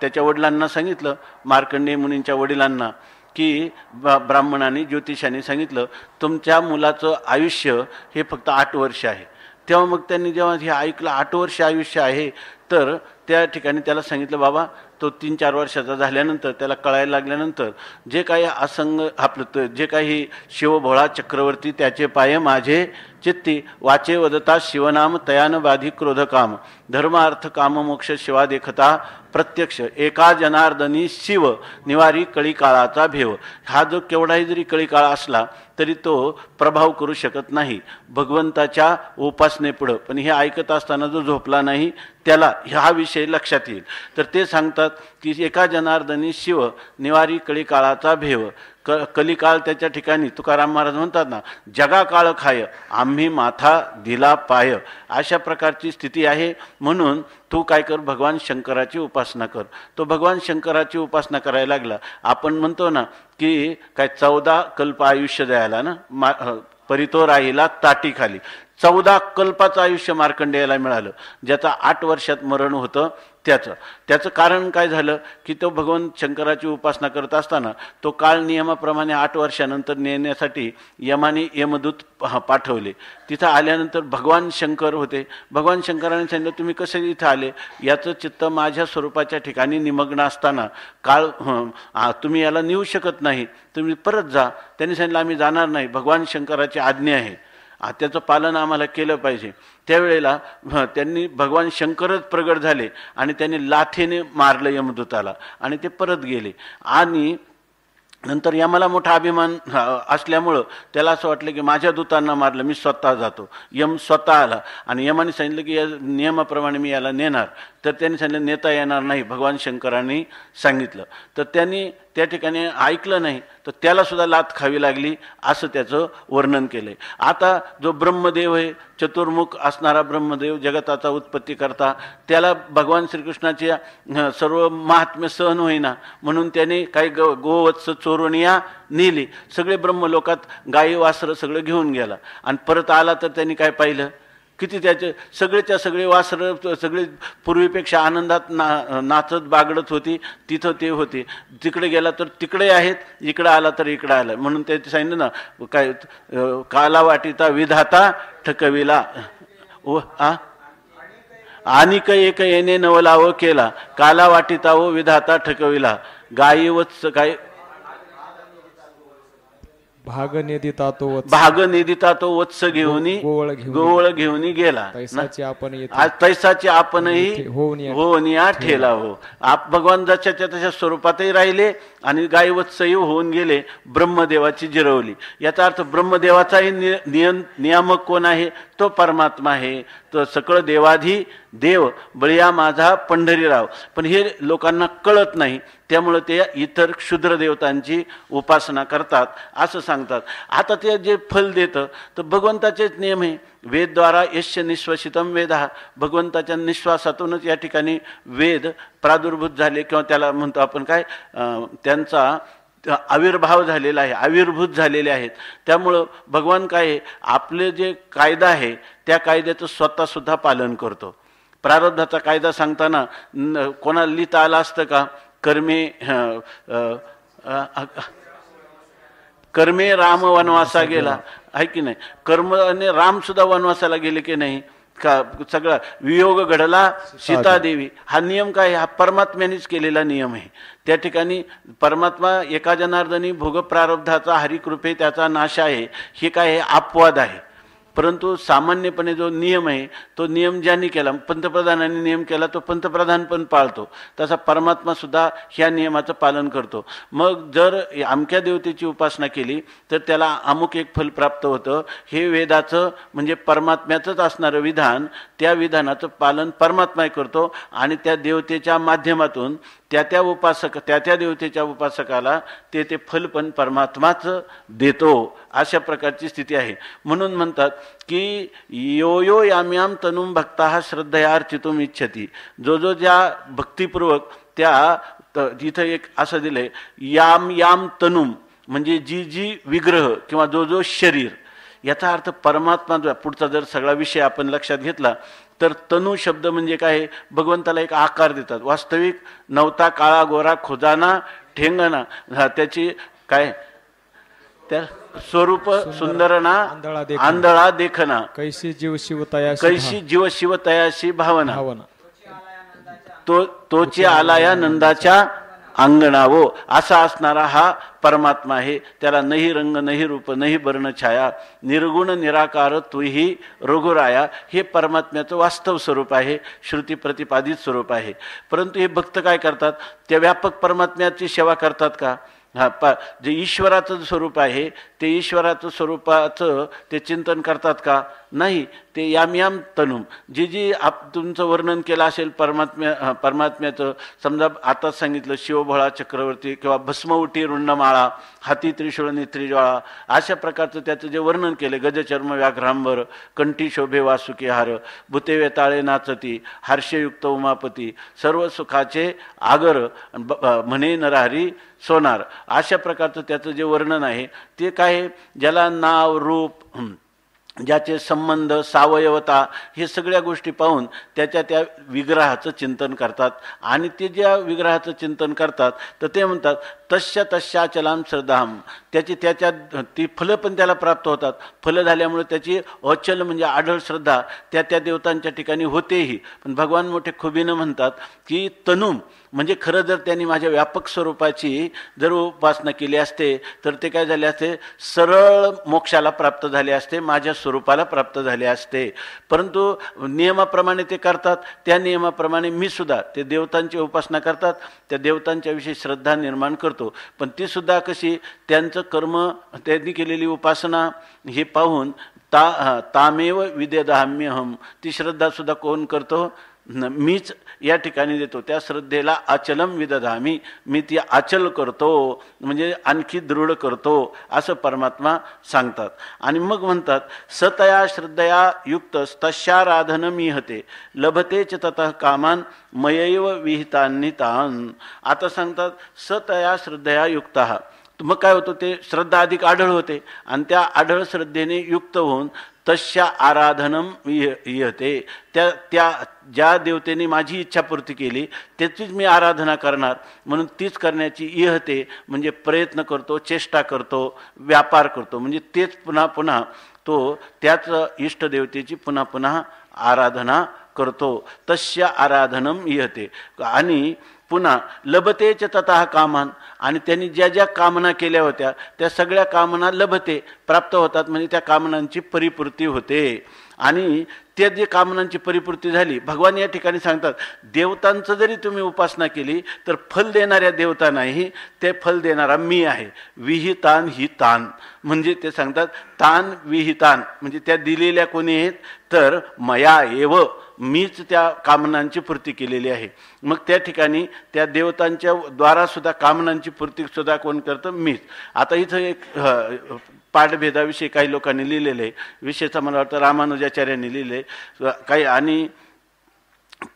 त्याच्या वडिलांना सांगितलं, मार्कंडेय मुनींच्या वडिलांना, की ब्राह्मणाने ज्योतिषाने सांगितलं तुमच्या मुलाचं आयुष्य हे फक्त 8 वर्ष आहे. तेव्हा मग त्यांनी जेव्हा हे ऐकलं 8 वर्ष आयुष्य आहे, तर त्या ठिकाणी त्याला सांगितलं बाबा तो 3-4 वर्षाचा झाल्यानंतर त्याला कळायला लागल्यानंतर जे काही असंग आपलं जे काही शिवभोळा चक्रवर्ती त्याचे पाय माझे चित्ती वाचे वदता शिवनाम तयान बाधी क्रोधकाम धर्म अर्थ काम मोक्ष शिवा देखता प्रत्यक्ष एका जनार्दनी शिव निवारी कळी काळाचा भेव. हा जो केवढाही जरी कळी काळ असला तरी तो प्रभाव करू शकत नाही भगवंताच्या उपासनेपुढं. पण हे ऐकत असताना जो झोपला नाही त्याला हा विषय लक्षात येईल. तर ते सांगतात की एका जनार्दनी शिव निवारी कळी काळाचा भेव. कलिकाळ त्याच्या ठिकाणी तुकाराम महाराज म्हणतात ना, जगा काळ खाय आम्ही माथा दिला पाय. अशा प्रकारची स्थिती आहे. म्हणून तू काय कर, भगवान शंकराची उपासना कर. तो भगवान शंकराची उपासना करायला लागला. आपण म्हणतो ना की काय 14 कल्प आयुष्य द्यायला ना, परितो राहिला ताटी खाली. 14 कल्पाचं आयुष्य मार्कंडेयाला मिळालं, ज्याचा 8 वर्षात मरण होतं. त्याचं कारण काय झालं की तो भगवान शंकराची उपासना करत असताना तो काळ नियमाप्रमाणे 8 वर्षानंतर नेण्यासाठी यमाने यमदूत पाठवले. तिथं आल्यानंतर भगवान शंकर होते. भगवान शंकराने सांगितलं तुम्ही कसे इथं आले, याचं चित्त माझ्या स्वरूपाच्या ठिकाणी निमग्न असताना काळ तुम्ही याला नेऊ शकत नाही, तुम्ही परत जा. त्यांनी सांगितलं आम्ही जाणार नाही, भगवान शंकराची आज्ञा आहे, त्याचं पालन आम्हाला केलं पाहिजे. त्यावेळेला त्यांनी भगवान शंकरच प्रगट झाले आणि त्यांनी लाथेने मारलं यमदूताला आणि ते परत गेले. आणि नंतर यमाला मोठा अभिमान असल्यामुळं त्याला असं वाटलं की माझ्या दूतांना मारलं, मी स्वतः जातो. यम स्वतः आला आणि यमाने सांगितलं की या नियमाप्रमाणे मी याला नेणार. तर त्यांनी सांगितलं नेता येणार नाही, भगवान शंकरांनी सांगितलं. तर त्यांनी त्या ठिकाणी ऐकलं नाही, तर त्याला सुद्धा लाथ खावी लागली, असं त्याचं वर्णन केलंय. आता जो ब्रह्मदेव आहे, चतुर्मुख असणारा ब्रह्मदेव, जगताचा उत्पत्ती करता, त्याला भगवान श्रीकृष्णाची सर्व महात्म्य सहन होईना म्हणून त्याने काही गोवत्स चोरुनिया नेली. सगळे ब्रह्मलोकात गायी वासरं सगळं घेऊन गेला आणि परत आला तर त्यांनी काय पाहिलं, किती त्याचे सगळेच्या सगळे वासरं सगळे पूर्वीपेक्षा आनंदात नाचत बागडत होती. तिथं ते होते, तिकडे गेला तर तिकडे आहेत, इकडं आला तर इकडं आलं. म्हणून ते सांगितलं ना काय, काला वाटिता विधाता ठकविला आणिक एक येणे नवलाव केला, काला वाटिता व विधाता ठकविला. गायी वत्स काय भाग नेदिता तो वत्स घेऊनी गोवळ घेऊनी गेला. तैसाची आपणही होऊन या ठेला हो. भगवान जशाच्या तशा स्वरूपातही राहिले आणि गाय वत्सही होऊन गेले, ब्रह्मदेवाची जिरवली. याचा अर्थ ब्रह्मदेवाचाही नियामक कोण आहे, तो परमात्मा आहे. तो सकळ देवाधी देव बळिया माझा पंढरीराव. पण हे लोकांना कळत नाही, त्यामुळे ते इतर क्षुद्र देवतांची उपासना करतात असं सांगतात. आता ते जे फल देतं तर भगवंताचेच नियम आहे. वेदद्वारा यस्य निश्वसितम वेद, भगवंताच्या निश्वासातूनच या ठिकाणी वेद प्रादुर्भूत झाले, किंवा त्याला म्हणतो आपण काय, त्यांचा आविर्भाव झालेला आहे, आविर्भूत झालेले आहेत. त्यामुळं भगवान काय, आपले जे कायदा आहे त्या कायद्याचं स्वतःसुद्धा पालन करतो. प्रारब्धाचा कायदा सांगताना कोणाला लिहिता आला असतं का, कर्मे राम वनवासा गेला आहे की नाही, कर्माने राम सुद्धा वनवासाला गेले की नाही का. सगळा वियोग घडला सीतादेवी, हा नियम काय, हा परमात्म्यानेच केलेला नियम आहे. त्या ठिकाणी परमात्मा एका जनार्दनी भोग प्रारब्धाचा हरिकृपे त्याचा नाश आहे, हे काय आहे, अपवाद आहे. परंतु सामान्यपणे जो नियम आहे तो नियम ज्यांनी केला, पंतप्रधानांनी नियम केला तो पंतप्रधान पण पाळतो, तसा परमात्मा सुद्धा ह्या नियमाचं पालन करतो. मग जर अमक्या देवतेची उपासना केली तर त्याला अमुक एक फल प्राप्त होतं. हे वेदाचं म्हणजे परमात्म्याचंच असणारं विधान, त्या विधानाचं पालन परमात्मा करतो आणि त्या देवतेच्या माध्यमातून त्या देवतेच्या उपासकाला ते फल पण परमात्माच देतो. अशा प्रकारची स्थिती आहे. म्हणून म्हणतात की यो यो याम याम तनुम भक्ता श्रद्धया अर्चितुम इच्छती. जो ज्या भक्तिपूर्वक त्या तिथं एक असं दिलंय, याम याम तनुम म्हणजे जी विग्रह किंवा जो शरीर, याचा अर्थ परमात्मा. पुढचा जर सगळा विषय आपण लक्षात घेतला तर तनु शब्द म्हणजे काय, भगवंताला एक आकार देतात. वास्तविक नवता काळा गोरा खोजाना ठेंगना, त्याची काय त्या स्वरूप सुंदरना आंधळा देखना, कैसी जीव शिव तयाशी भावना, तोची आलाया नंदाच्या अंगणावो, असा असणारा हा परमात्मा आहे. त्याला नाही रंग नाही रूप नाही वर्ण छाया, निर्गुण निराकार तुही रघुराया, हे परमात्म्याचं वास्तव स्वरूप आहे, श्रुती प्रतिपादित स्वरूप आहे. परंतु हे भक्त काय करतात, त्या व्यापक परमात्म्याची सेवा करतात का. जे ईश्वराचं स्वरूप आहे ते ईश्वराचं स्वरूपाचं ते चिंतन करतात का, नाही. ते याम याम तनुम जी तुमचं वर्णन केलं असेल परमात्म्याचं, समजा आताच सांगितलं शिवभोळा चक्रवर्ती किंवा भस्मउटी रुंडमाळा, हाती त्रिशूळ नेत्री ज्वाळा, अशा प्रकारचं त्याचं जे वर्णन केले, गजचर्म व्याघ्रांबर, कंठी शोभे वासुकी हार, भूते वेताळे नाचती, हर्षयुक्त उमापती, सर्व सुखाचे आगर म्हणे नरहरी सोनार, अशा प्रकारचं त्याचं जे वर्णन आहे ते काय, ज्याला नाव रूप ज्याचे संबंध सावयवता हे सगळ्या गोष्टी पाहून त्याच्या त्या विग्रहाचं चिंतन करतात. आणि ते ज्या विग्रहाचं चिंतन करतात तर ते म्हणतात तस्या तस्याचलाम श्रद्धाम, त्याची त्याच्या ती फलं पण त्याला प्राप्त होतात. फलं झाल्यामुळे त्याची अचल म्हणजे आढळ श्रद्धा त्या त्या देवतांच्या ठिकाणी होतेही. पण भगवान मोठे खुबीनं म्हणतात की तनुम म्हणजे खरं जर त्यांनी माझ्या व्यापक स्वरूपाची जर उपासना केली असते तर ते काय झाले असते, सरळ मोक्षाला प्राप्त झाले असते, माझ्या स्वरूपाला प्राप्त झाले असते. परंतु नियमाप्रमाणे ते करतात, त्या नियमाप्रमाणे मी सुद्धा ते देवतांची उपासना करतात, त्या देवतांच्या विषयी श्रद्धा निर्माण करतो. पण ती सुद्धा कशी, त्यांचं कर्म त्यांनी केलेली उपासना हे पाहून तामेव विद्यदाम्यहम, ती श्रद्धा सुद्धा कोण करतो, मीच या ठिकाणी देतो. त्या श्रद्धेला अचलम विदधामी, मी ती अचल करतो म्हणजे आणखी दृढ करतो असं परमात्मा सांगतात. आणि मग म्हणतात सतया श्रद्धया युक्त तस्याराधनमीहते लभते च ततः कामान मयैव विहितान्नितान. आता सांगतात सतया श्रद्धया युक्तः, मग काय होतं, ते श्रद्धा अधिक आढळ होते आणि त्या आढळ श्रद्धेने युक्त होऊन तस्या आराधनम इयते, त्या ज्या देवतेने माझी इच्छापूर्ती केली त्याचीच मी आराधना करणार. म्हणून तीच करण्याची इहते म्हणजे प्रयत्न करतो, चेष्टा करतो, व्यापार करतो. म्हणजे तेच पुन्हा पुन्हा तो त्याच इष्टदेवतेची पुन्हा पुन्हा आराधना करतो. तस्या आराधनम इहते. आणि पुन्हा लभतेच ततः कामान, आणि त्यांनी ज्या ज्या कामना केल्या होत्या त्या सगळ्या कामना लभते प्राप्त होतात, म्हणजे त्या कामनांची परिपूर्ती होते. आणि त्या जे कामनांची परिपूर्ती झाली, भगवान या ठिकाणी सांगतात देवतांचं जरी तुम्ही उपासना केली तर फल देणाऱ्या देवता नाही, ते फल देणारा मी आहे. विहितान ही तान, म्हणजे ते सांगतात तान विहितान म्हणजे त्या दिलेल्या कोणी आहेत तर मया एव, मीच त्या कामनांची पूर्ती केलेली आहे. मग त्या ठिकाणी त्या देवतांच्या द्वारा सुद्धा कामनांची पूर्ती सुद्धा कोण करतं, मीच. आता इथं एक पाठभेदाविषयी काही लोकांनी लिहिलेलं आहे, विशेषतः मला वाटतं रामानुजाचार्यांनी लिहिले काही, आणि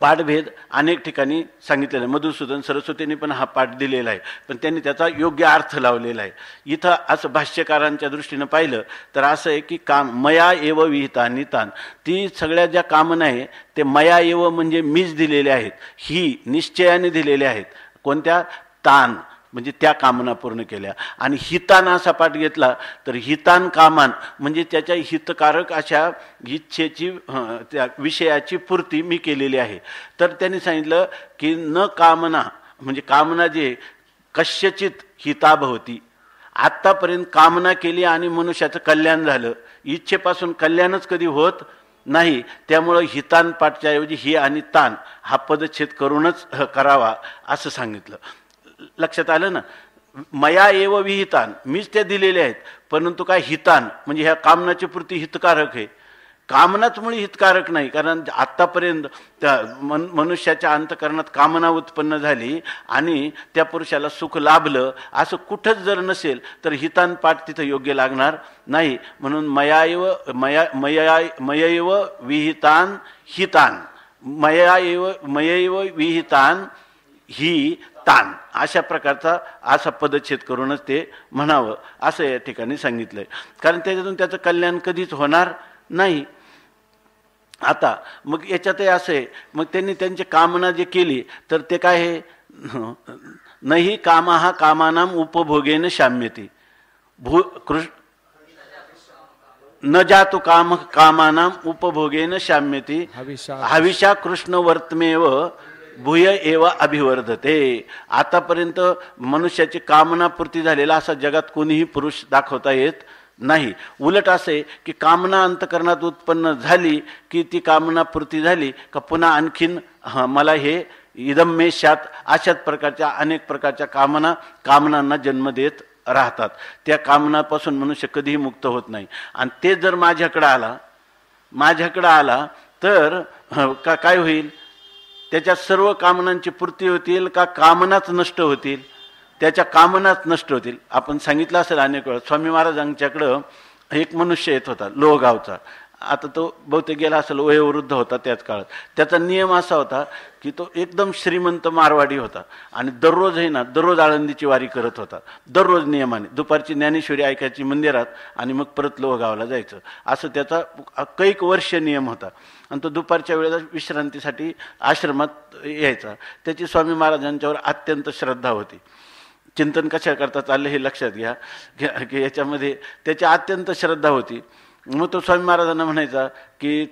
पाठभेद अनेक ठिकाणी सांगितलेला आहे. मधुसूदन सरस्वतींनी पण हा पाठ दिलेला आहे, पण त्यांनी त्याचा योग्य अर्थ लावलेला आहे. इथं असं भाष्यकारांच्या दृष्टीनं पाहिलं तर असं आहे की मया एव विहितानि तान, ती सगळ्या ज्या कामना आहे ते मया एव म्हणजे मीच दिलेल्या आहेत, ही निश्चयाने दिलेल्या आहेत. कोणत्या, तान म्हणजे त्या कामना पूर्ण केल्या. आणि हितान असा पाठ घेतला तर हितान कामान म्हणजे त्याच्या हितकारक अशा इच्छेची त्या विषयाची पूर्ती मी केलेली आहे. तर त्यांनी सांगितलं की न कामना म्हणजे कामना जे कश्यचित हिताभवती, आत्तापर्यंत कामना केली आणि मनुष्याचं कल्याण झालं, इच्छेपासून कल्याणच कधी होत नाही. त्यामुळं हितान पाठच्या ऐवजी ही आणि तान हा पदच्छेद करूनच करावा असं सांगितलं. लक्षात आलं ना, मया एव विहितान मीच त्या दिलेले आहेत, परंतु काय हितान म्हणजे ह्या कामनाची पूर्ती हितकारक आहे. कामनाच मुळे हितकारक नाही, कारण आत्तापर्यंत त्या मनुष्याच्या अंतकरणात कामना उत्पन्न झाली आणि त्या पुरुषाला सुख लाभलं असं कुठंच जर नसेल तर हितान पाठ तिथं योग्य लागणार नाही. म्हणून मयैव विहितान हितान, मयैव विहितान ही तान अशा प्रकारचा असा पदच्छेद करूनच ते म्हणावं असं या ठिकाणी सांगितलंय. कारण त्याच्यातून त्याचं कल्याण कधीच होणार नाही. आता मग याच्यातही असं आहे, मग त्यांनी त्यांची कामना जे केली तर ते काय आहे, नाही कामा कामानाम उपभोगेन शाम्यती न जातु काम कामानाम उपभोगेन शाम्यती हविषा कृष्ण वर्तमेव भूय एव अभिवर्धते. आतापर्यंत मनुष्याची कामनापूर्ती झालेला असा जगात कोणीही पुरुष दाखवता येत नाही. उलट असे की कामना अंतकरणात उत्पन्न झाली की ती कामनापूर्ती झाली का पुन्हा आणखीन मला हे इदम मे शात अशाच प्रकारच्या अनेक प्रकारच्या कामनांना जन्म देत राहतात. त्या कामनापासून मनुष्य कधीही मुक्त होत नाही. आणि ते जर माझ्याकडं आला तर काय होईल, त्याच्या सर्व कामनांची पूर्ती होतील का कामनाच नष्ट होतील, त्याच्या कामनाच नष्ट होतील. आपण सांगितलं असेल अनेक वेळा, स्वामी महाराजांच्याकडं एक मनुष्य येत होता लोहगावचा, आता तो बहुतेक गेला असेल, वयोवृद्ध होता त्याच काळात. त्याचा नियम असा होता की तो एकदम श्रीमंत मारवाडी होता आणि दररोज आहे ना, दररोज आळंदीची वारी करत होता, दररोज नियमाने. दुपारची ज्ञानेश्वरी ऐकायची मंदिरात आणि मग परत लोहगावला जायचं, असं त्याचा कैक वर्ष नियम होता. आणि तो दुपारच्या वेळेला विश्रांतीसाठी आश्रमात यायचा. त्याची स्वामी महाराजांच्यावर अत्यंत श्रद्धा होती. चिंतन कशा करता चाललं हे लक्षात घ्या की याच्यामध्ये त्याची अत्यंत श्रद्धा होती. मग तो स्वामी महाराजांना म्हणायचा की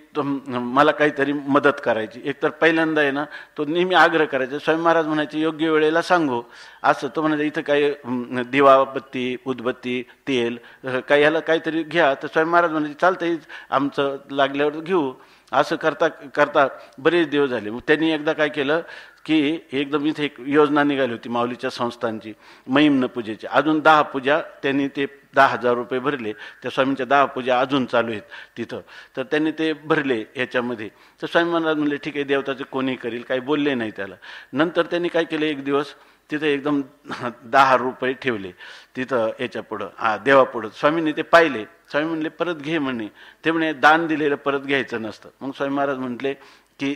मला काहीतरी मदत करायची. एकतर पहिल्यांदा आहे ना, तो नेहमी आग्रह करायचा. स्वामी महाराज म्हणायचे योग्य वेळेला सांगू असं. तो म्हणायचा इथं काही दिवा बत्ती उदबत्ती तेल काही ह्याला काहीतरी घ्या. तर स्वामी महाराज म्हणायचे चालतंय, आमचं लागल्यावर घेऊ. असं करता करता बरेच दिवस झाले. मग त्यांनी एकदा काय केलं की एकदम इथे एक योजना निघाली होती माऊलीच्या संस्थांची, महिम्न पूजेची. अजून 10 पूजा त्यांनी ते 10,000 रुपये भरले. त्या स्वामींच्या 10 पूजा अजून चालू आहेत तिथं. तर त्यांनी ते भरले याच्यामध्ये. तर स्वामी महाराज म्हणले ठीक आहे, देवताचं कोणी करील, काही बोलले नाही त्याला. नंतर त्यांनी काय केलं, एक दिवस तिथं एकदम 10 रुपये ठेवले तिथं याच्या पुढं देवापुढं. स्वामींनी ते पाहिले. स्वामी म्हणले परत घे म्हणे. ते म्हणे दान दिलेलं परत घ्यायचं नसतं. मग स्वामी महाराज म्हटले की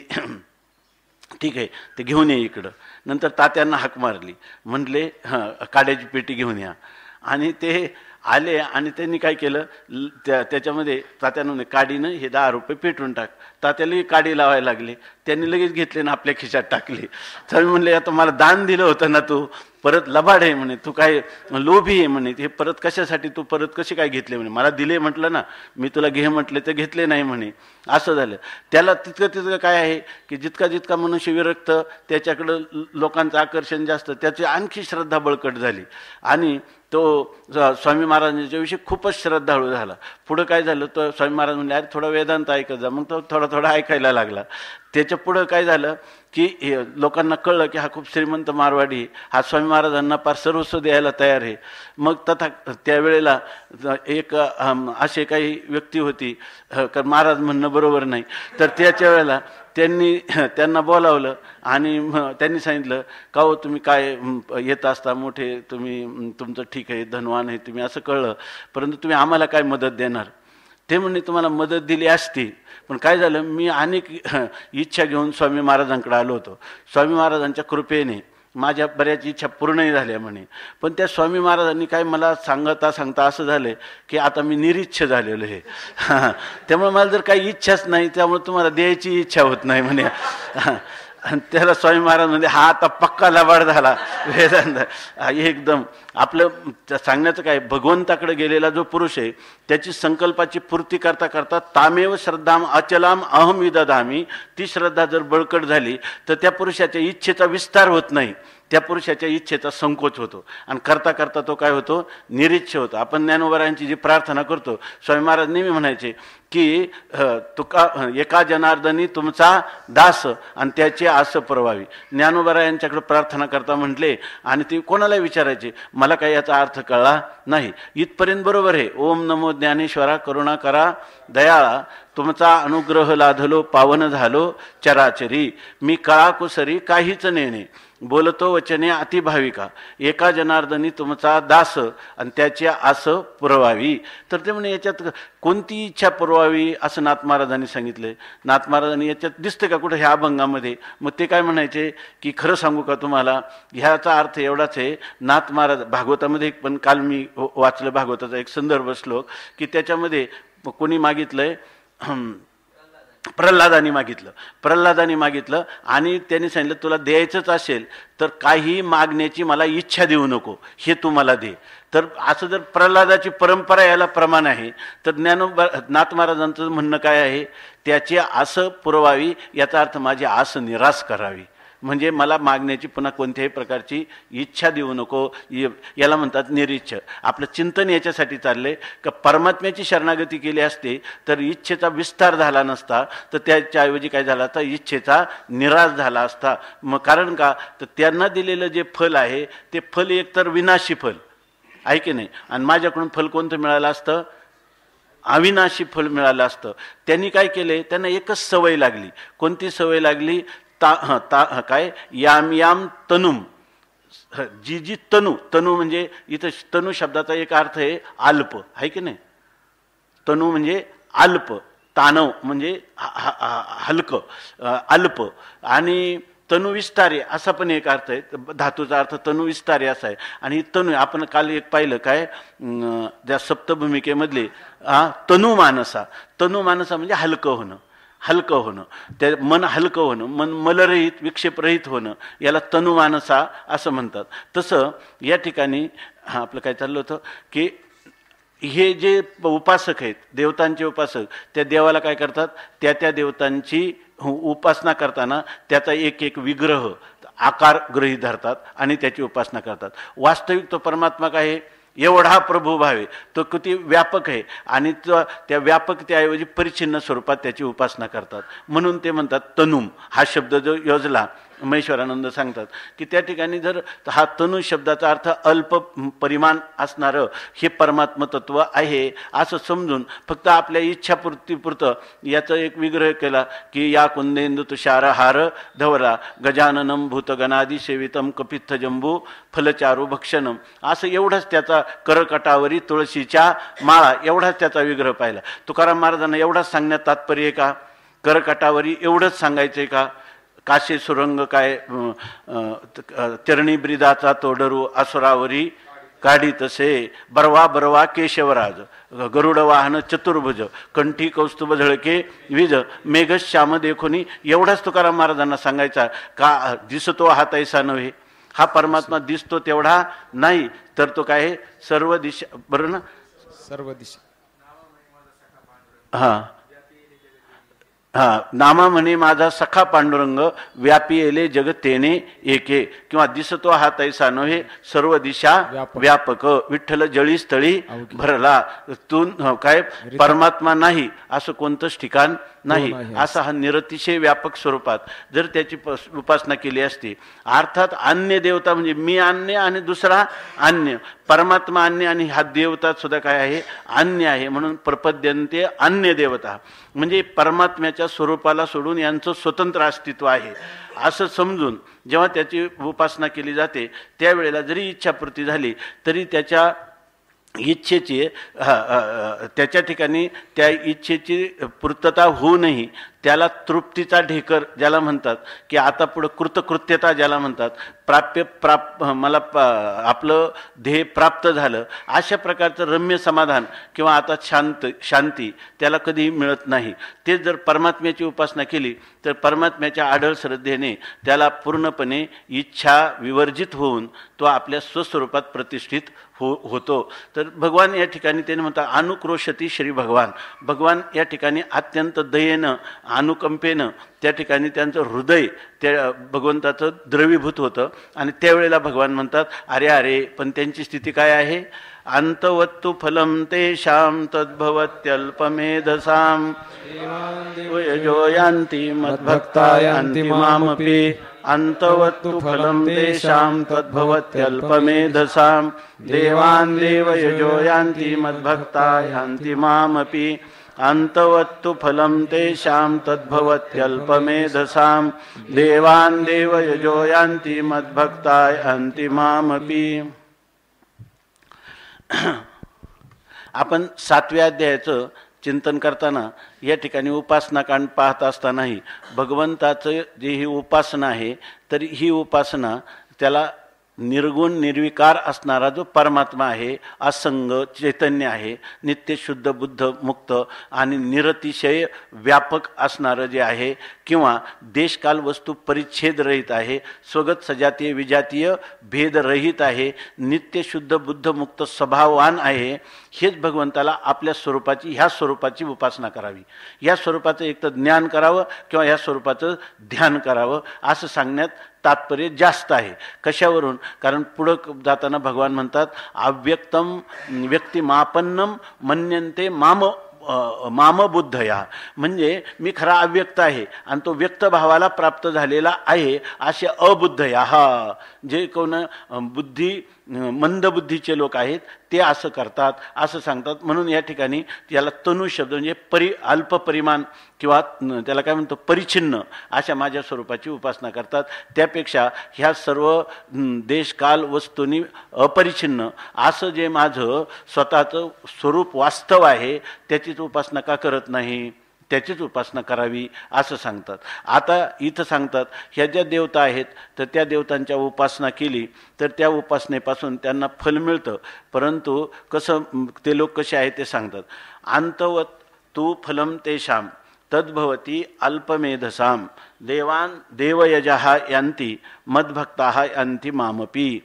ठीक आहे, ते घेऊन ये इकडं. नंतर तात्यांना हाक मारली, म्हटले काड्याची पेटी घेऊन या. आणि ते आले आणि त्यांनी काय केलं, त्याच्यामध्ये तात्यानं काडीनं हे 10 रुपये पेटून टाक. तात्यालाही काडी लावायला लागले. त्यांनी लगेच घेतले ना आपल्या खिशात टाकले. स्वामी म्हणले आता मला दान दिलं होतं ना तू, परत लबाड आहे म्हणे, तू काय लोभी आहे म्हणे, हे परत कशासाठी, तू परत कसे काय घेतले म्हणे, मला दिले म्हटलं ना, मी तुला घे म्हटले तर घेतले नाही म्हणे. असं झालं. त्याला तितकं काय आहे की जितका जितका मनुष्य विरक्त त्याच्याकडं लोकांचं आकर्षण जास्त, त्याची आणखी श्रद्धा बळकट झाली आणि तो स्वामी महाराजांच्या विषयी खूपच श्रद्धाळू झाला. पुढं काय झालं, तर स्वामी महाराज म्हणले अरे थोडा वेदांत ऐकत जा. मग तो थोडा थोडा ऐकायला लागला. त्याच्या पुढं काय झालं की लोकांना कळलं की हा खूप श्रीमंत मारवाडी, हा स्वामी महाराजांना फार सर्वस्व द्यायला तयार आहे. मग त्यावेळेला एक असे काही व्यक्ती होती, कारण महाराज म्हणणं बरोबर नाही, तर त्याच्या वेळेला त्यांना बोलावलं आणि त्यांनी सांगितलं का हो तुम्ही काय येत असता मोठे, तुम्ही तुमचं ठीक आहे, धनवान आहे तुम्ही, असं कळलं, परंतु तुम्ही आम्हाला काय मदत देणार. ते म्हणणे तुम्हाला मदत दिली असती, पण काय झालं, मी अनेक इच्छा घेऊन स्वामी महाराजांकडे आलो होतो. स्वामी महाराजांच्या कृपेने माझ्या बऱ्याच इच्छा पूर्णही झाल्या म्हणे. पण त्या स्वामी महाराजांनी काय मला सांगता असं झालं की आता मी निरीच्छ झालेलो आहे. त्यामुळे मला जर काही इच्छाच नाही, त्यामुळे तुम्हाला द्यायची इच्छा होत नाही म्हणे. आणि त्याला स्वामी महाराज म्हणजे हा आता पक्का लबाड झाला वेदांत. एकदम आपलं सांगण्याचं काय, भगवंताकडे गेलेला जो पुरुष आहे त्याची संकल्पाची पूर्ती करता करता तामेव श्रद्धाम अचलाम अहम विदधामी, ती श्रद्धा जर बळकट झाली तर त्या पुरुषाच्या इच्छेचा विस्तार होत नाही, त्या पुरुषाच्या इच्छेचा संकोच होतो आणि करता करता तो काय होतो, निरीच्छ होतो. आपण ज्ञानोबरायांची जी प्रार्थना करतो, स्वामी महाराज नेहमी म्हणायचे की तुका एका जनार्दनी तुमचा दास आणि त्याची आस पुरवावी. ज्ञानोबरायांच्याकडे प्रार्थना करता म्हटले आणि ते कोणाला विचारायचे, मला काही याचा अर्थ कळला नाही, इथपर्यंत बरोबर आहे. ओम नमो ज्ञानेश्वरा करुणा करा दयाळा, तुमचा अनुग्रह लाधलो पावन झालो चराचरी, मी कळाकुसरी काहीच नेणे, बोलतो वचने अतिभाविका, एका जनार्दनी तुमचा दास आणि त्याची आस पुरवावी. तर ते म्हणे याच्यात कोणती इच्छा पुरवावी असं नाथ महाराजांनी सांगितले. नाथ महाराजांनी याच्यात दिसते का कुठं ह्या अभंगामध्ये. मग ते काय म्हणायचे की खरं सांगू का तुम्हाला, ह्याचा अर्थ एवढाच आहे. नाथ महाराज भागवतामध्ये पण काल मी वाचलं भागवताचा एक संदर्भ श्लोक की त्याच्यामध्ये कोणी मागितलंय, प्रल्हादानी मागितलं आणि त्यांनी सांगितलं तुला द्यायचंच असेल तर काही मागण्याची मला इच्छा देऊ नको, हे तू मला दे. तर असं जर प्रल्हादाची परंपरा याला प्रमाण आहे तर नाथ महाराजांचं म्हणणं काय आहे, त्याची आस पुरवावी, याचा अर्थ माझी आस निराश करावी, म्हणजे मला मागण्याची पुन्हा कोणत्याही प्रकारची इच्छा देऊ नको. याला म्हणतात निरीच्छ. आपलं चिंतन याच्यासाठी चाललंय का परमात्म्याची शरणागती केली असते तर इच्छेचा विस्तार झाला नसता, तर त्याच्याऐवजी काय झाला तर इच्छेचा निराश झाला असता. मग कारण का, तर त्यांना दिलेलं जे फल आहे ते फल एकतर विनाशी फल आहे की नाही, आणि माझ्याकडून फल कोणतं मिळालं असतं, अविनाशी फल मिळालं असतं. त्यांनी काय केले, त्यांना एकच सवय लागली. कोणती सवय लागली, काय याम याम तनुम, जी तनु म्हणजे इथं तनु शब्दाचा एक अर्थ आहे अल्प, आहे की नाही. तनु म्हणजे अल्प, तानव म्हणजे हलकं अल्प, आणि तनुविस्तारे असा पण एक अर्थ आहे. धातूचा अर्थ तनुविस्तारे असा आहे. आणि तनु आपण काल एक पाहिलं काय त्या सप्तभूमिकेमधले तनुमानसा. तनुमानसा म्हणजे हलकं होणं, हलकं होणं, त्या मन हलकं होणं, मन मलरहित विक्षेपरहित होणं, याला तनुमानसा असं म्हणतात. तसं या ठिकाणी आपलं काय चाललं होतं की हे जे उपासक आहेत, देवतांचे उपासक, त्या देवाला काय करतात, त्या त्या देवतांची उपासना करताना त्याचा एक एक विग्रह आकार गृहीत धरतात आणि त्याची उपासना करतात. वास्तविक तो परमात्मा काय आहे, एवढा प्रभू भाव आहे, तो किती व्यापक आहे, आणि त्या व्यापकतेऐवजी परिच्छिन्न स्वरूपात त्याची उपासना करतात. म्हणून ते म्हणतात तनुम. हा शब्द जो योजला महेश्वरानंद सांगतात की त्या ठिकाणी जर हा तनु शब्दाचा अर्थ अल्प परिमाण असणारं हे परमात्म तत्व आहे असं समजून फक्त आपल्या इच्छापूर्तीपुरतं याचं एक विग्रह केला की या कुंदेंदु तुषारहार धवला गजाननम भूतगणादी सेवितम कपित्थ जंबू फलचारू भक्षणम, असं एवढंच त्याचा करकटावरी तुळशीच्या माळा एवढाच त्याचा विग्रह पाहिला. तुकाराम महाराजांना एवढाच सांगण्यात तात्पर्य आहे का? करकटावरी एवढंच सांगायचं आहे का? काशे सुरंग काय चरणी ब्रिदाचा तोडरू असुरावरी काढी तसे बरवा बरवा केशवराज गरुड वाहन चतुर्भुज कंठी कौस्तुभ झळके विज मेघश्याम देखोनी एवढाच तुकाराम महाराजांना सांगायचा का? दिसतो हा तैसा नव्हे. हा परमात्मा दिसतो तेवढा नाही, तर तो काय सर्व दिशा, बरं ना, सर्व दिशा. हां नामा म्हणे माझा सखा पांडुरंग व्यापी येले जग तेने एके, किंवा दिसतो हा तैसा नव्हे सर्व दिशा व्यापक विठ्ठल जळी स्थळी भरला. तू काय परमात्मा नाही असं कोणतंच ठिकाण नाही, असा हा निरतिशय व्यापक स्वरूपात जर त्याची उपासना केली असती. अर्थात अन्य देवता म्हणजे मी अन्य आणि दुसरा अन्य, परमात्मा अन्य आणि हा देवता सुद्धा काय आहे, अन्य आहे. म्हणून प्रपद्यंते अन्य देवता म्हणजे परमात्म्याच्या स्वरूपाला सोडून यांचं स्वतंत्र अस्तित्व आहे असं समजून जेव्हा त्याची उपासना केली जाते त्यावेळेला जरी इच्छापूर्ती झाली तरी त्याच्या इच्छेची त्याच्या ठिकाणी त्या इच्छेची पूर्तता होऊनही त्याला तृप्तीचा ढेकर ज्याला म्हणतात की आता पुढं कृतकृत्यता ज्याला म्हणतात, मला आपलं ध्येय प्राप्त झालं अशा प्रकारचं रम्य समाधान किंवा आता शांती त्याला कधीही मिळत नाही. ते जर परमात्म्याची उपासना केली तर परमात्म्याच्या आढळ श्रद्धेने त्याला पूर्णपणे इच्छा विवर्जित होऊन तो आपल्या स्वस्वरूपात प्रतिष्ठित होतो. तर भगवान या ठिकाणी त्याने म्हणतात अनुक्रोशती श्री भगवान. भगवान या ठिकाणी अत्यंत दयेनं अनुकंपेनं त्या ठिकाणी त्यांचं हृदय त्या भगवंताचं द्रवीभूत होतं आणि त्यावेळेला भगवान म्हणतात अरे अरे, पण त्यांची स्थिती काय आहे, अंतवत्तु फलम तेषां तद्भवत्यल्पमेधसां वयजो यान्ति मद्भक्ता यान्ति मामपि अंतवत्तु फलम तेषां तद्भवत्यल्पमेधसां देवान् देवयजो यान्ति मद्भक्ता यान्ति मामपि अंतवत्तु फलम तेषां तद्भवत्यल्पमेधसां देवान् देवयजो यान्ति मद्भक्ता यान्ति मामपि. आपण 7व्या अध्यायाचं चिंतन करताना या ठिकाणी उपासना कांड पाहत असतानाही भगवंताचं जे ही उपासना आहे तर ही उपासना त्याला निर्गुण निर्विकार असणारा जो परमात्मा आहे, असंग चैतन्य आहे, नित्य शुद्ध बुद्ध मुक्त आणि निरतिशय व्यापक असणारं जे आहे, किंवा देशकाल वस्तू परिच्छेद रहित आहे, स्वगत सजातीय विजातीय भेदरहित आहे, नित्य शुद्ध बुद्ध मुक्त स्वभाववान आहे, हेच भगवंताला आपल्या स्वरूपाची ह्या स्वरूपाची उपासना करावी. या स्वरूपाचं एक तर ज्ञान करावं किंवा या स्वरूपाचं ध्यान करावं असं सांगण्यात तात्पर्य जास्त आहे. कशावरून? कारण पुढं जाताना भगवान म्हणतात अव्यक्तम व्यक्तिमापन्नम मन्यन्ते माम बुद्धया, म्हणजे मी खरा अव्यक्त आहे आणि तो व्यक्त भावाला प्राप्त झालेला आहे असे अबुद्धया. हा जे कोण मंद बुद्धीचे लोक आहेत ते असं करतात असं सांगतात. म्हणून या ठिकाणी याला तनु शब्द म्हणजे अल्प परिमाण किंवा त्याला काय म्हणतो परिच्छिन्न अशा माझ्या स्वरूपाची उपासना करतात. त्यापेक्षा ह्या सर्व देशकाल वस्तूंनी अपरिच्छिन्न असं जे माझं स्वतःचं स्वरूप वास्तव आहे त्याचीच उपासना का करत नाही? त्याचीच उपासना करावी असं सांगतात. आता इथं सांगतात ह्या ज्या देवता आहेत तर त्या देवतांच्या उपासना केली तर त्या उपासनेपासून त्यांना फल मिळतं. परंतु कसं ते लोक कसे आहेत ते सांगतात. अंतवत तू फलम तेषाम तद्भवती अल्पमेधसाम देवान देवयजः यांती मद्भक्ताः यांती मामपी.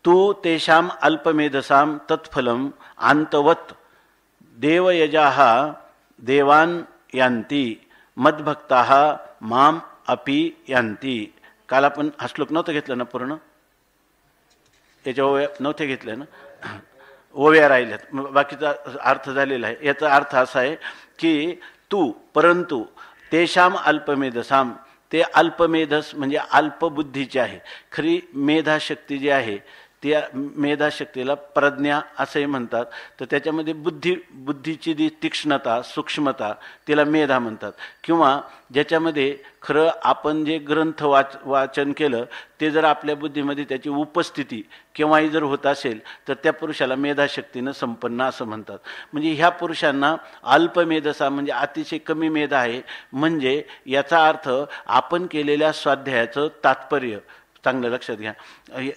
तू तेषाम अल्पमेधसाम तत्फलम अंतवत देवयजाः देवान यांती मद्भक्ताः माम अपि यांती. काल आपण हा श्लोक नव्हतं घेतलं ना पूर्ण, याच्या ओव्या नव्हते घेतल्या ना, ओव्या राहिल्यात, बाकीचा अर्थ झालेला आहे. याचा अर्थ असा आहे की तू परंतु तेषाम अल्पमेधसाम, ते अल्पमेधस म्हणजे अल्पबुद्धीचे आहे. खरी मेधाशक्ती जी आहे त्या मेधाशक्तीला प्रज्ञा असंही म्हणतात. तर त्याच्यामध्ये बुद्धीची जी तीक्ष्णता सूक्ष्मता तिला मेधा म्हणतात. किंवा ज्याच्यामध्ये खरं आपण जे ग्रंथ वाचन केलं ते जर आपल्या बुद्धीमध्ये त्याची उपस्थिती केव्हाही जर होत असेल तर त्या पुरुषाला मेधाशक्तीनं संपन्न असं म्हणतात. म्हणजे ह्या पुरुषांना अल्पमेधसा म्हणजे अतिशय कमी मेधा आहे. म्हणजे याचा अर्थ आपण केलेल्या स्वाध्यायाचं तात्पर्य चांगलं लक्षात घ्या.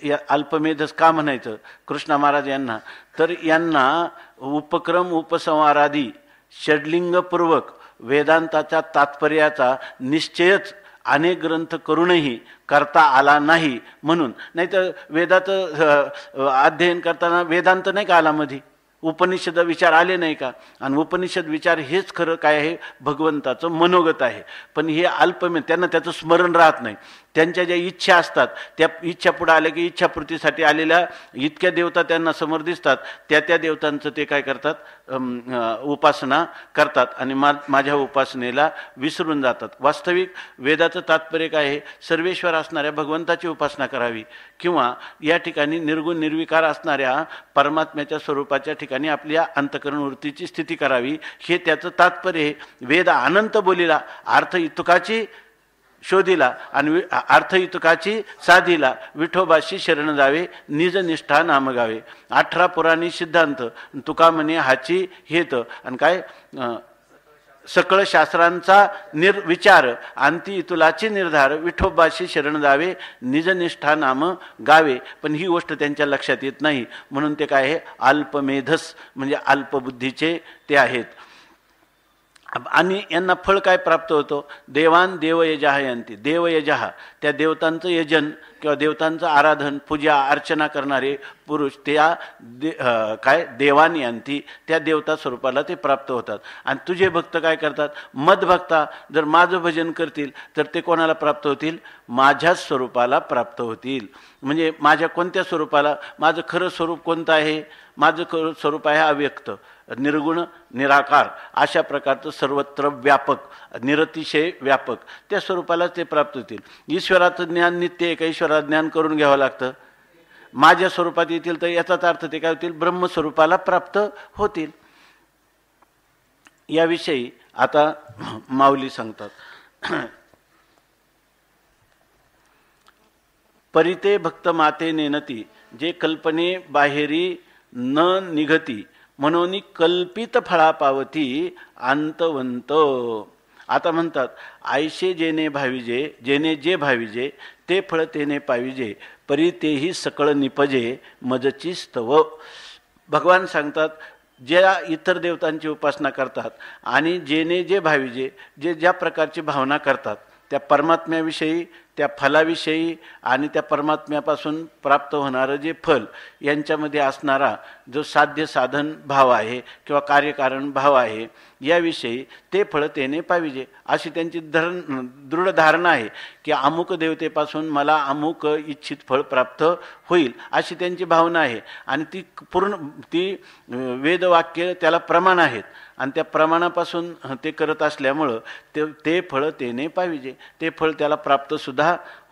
या अल्पमेधस का म्हणायचं कृष्णा महाराज यांना, तर यांना उपक्रम उपसंहारादी षड्लिंगपूर्वक वेदांताच्या तात्पर्याचा निश्चयच अनेक ग्रंथ करूनही करता आला नाही म्हणून. नाही तर वेदाचं अध्ययन करताना वेदांत नाही का आला मध्ये, उपनिषद विचार आले नाही का. आणि उपनिषद विचार हेच खरं काय आहे भगवंताचं मनोगत आहे. पण हे त्यांना त्याचं स्मरण राहत नाही. त्यांच्या ज्या इच्छा असतात त्या इच्छा पुढे आल्या की इच्छापूर्तीसाठी आलेल्या इतक्या देवता त्यांना समोर दिसतात, त्या देवतांचं ते काय करतात उपासना करतात आणि माझ्या उपासनेला विसरून जातात. वास्तविक वेदाचं तात्पर्य काय आहे, सर्वेश्वर असणाऱ्या भगवंताची उपासना करावी किंवा या ठिकाणी निर्गुण निर्विकार असणाऱ्या परमात्म्याच्या स्वरूपाच्या ठिकाणी आपल्या अंतःकरण वृत्तीची स्थिती करावी, हे त्याचं तात्पर्य. वेद अनंत बोलिला अर्थ इतुकाची शोधिला आणि अर्थ इतुकाची साधिला विठोबाशी शरण जावे निज निष्ठा नाम गावे. 18 पुराणी सिद्धांत तुका म्हणे हाची हेत आणि काय सकळ शास्त्रांचा निर्विचार अंती इतुलाची निर्धार विठोबाशी शरण जावे निज निष्ठा नाम गावे. पण ही गोष्ट त्यांच्या लक्षात येत नाही म्हणून ते काय आहे अल्पमेधस म्हणजे अल्पबुद्धीचे ते आहेत. आणि यांना फळ काय प्राप्त होतं, देवान देवयजः यांती. देवयजः त्या देवतांचं यजन किंवा देवतांचं आराधन पूजा अर्चना करणारे पुरुष त्या काय देवान यांती त्या देवता स्वरूपाला ते प्राप्त होतात. आणि तुझे भक्त काय करतात, मदभक्ता जर माझं भजन करतील तर ते कोणाला प्राप्त होतील, माझ्याच स्वरूपाला प्राप्त होतील. म्हणजे माझ्या कोणत्या स्वरूपाला, माझं खरं स्वरूप कोणतं आहे, माझं खरं स्वरूप आहे अव्यक्त निर्गुण निराकार अशा प्रकारचं सर्वत्र व्यापक निरतिशय व्यापक त्या स्वरूपाला ते प्राप्त होतील. ईश्वराचं ज्ञान नित्य आहे का, ईश्वराचं ज्ञान करून घ्यावं लागतं. माझ्या स्वरूपात येतील तर याचाच अर्थ ते काय होतील ब्रह्मस्वरूपाला प्राप्त होतील. याविषयी आता माऊली सांगतात. परिते भक्त माते नेनती जे कल्पने बाहेरी न निघती म्हणून कल्पित फळा पावती अंतवंत. आता म्हणतात आयशे जेने भाविजे जेने जे भाविजे ते फळ तेने पाविजे परी तेही सकळ निपजे मजची स्तव. भगवान सांगतात ज्या इतर देवतांची उपासना करतात आणि जेने जे भाविजे जे ज्या प्रकारची भावना करतात त्या परमात्म्याविषयी त्या फलाविषयी आणि त्या परमात्म्यापासून प्राप्त होणारं जे फल यांच्यामध्ये असणारा जो साध्य साधन भाव आहे किंवा कार्यकारण भाव आहे याविषयी ते फळ तेने पाविजे अशी त्यांची दृढ धारणा आहे की अमुक देवतेपासून मला अमुक इच्छित फळ प्राप्त होईल अशी त्यांची भावना आहे. आणि ती वेदवाक्य त्याला प्रमाण आहेत आणि त्या प्रमाणापासून ते करत असल्यामुळं ते फळ तेने पाविजे ते फळ त्याला प्राप्त सुद्धा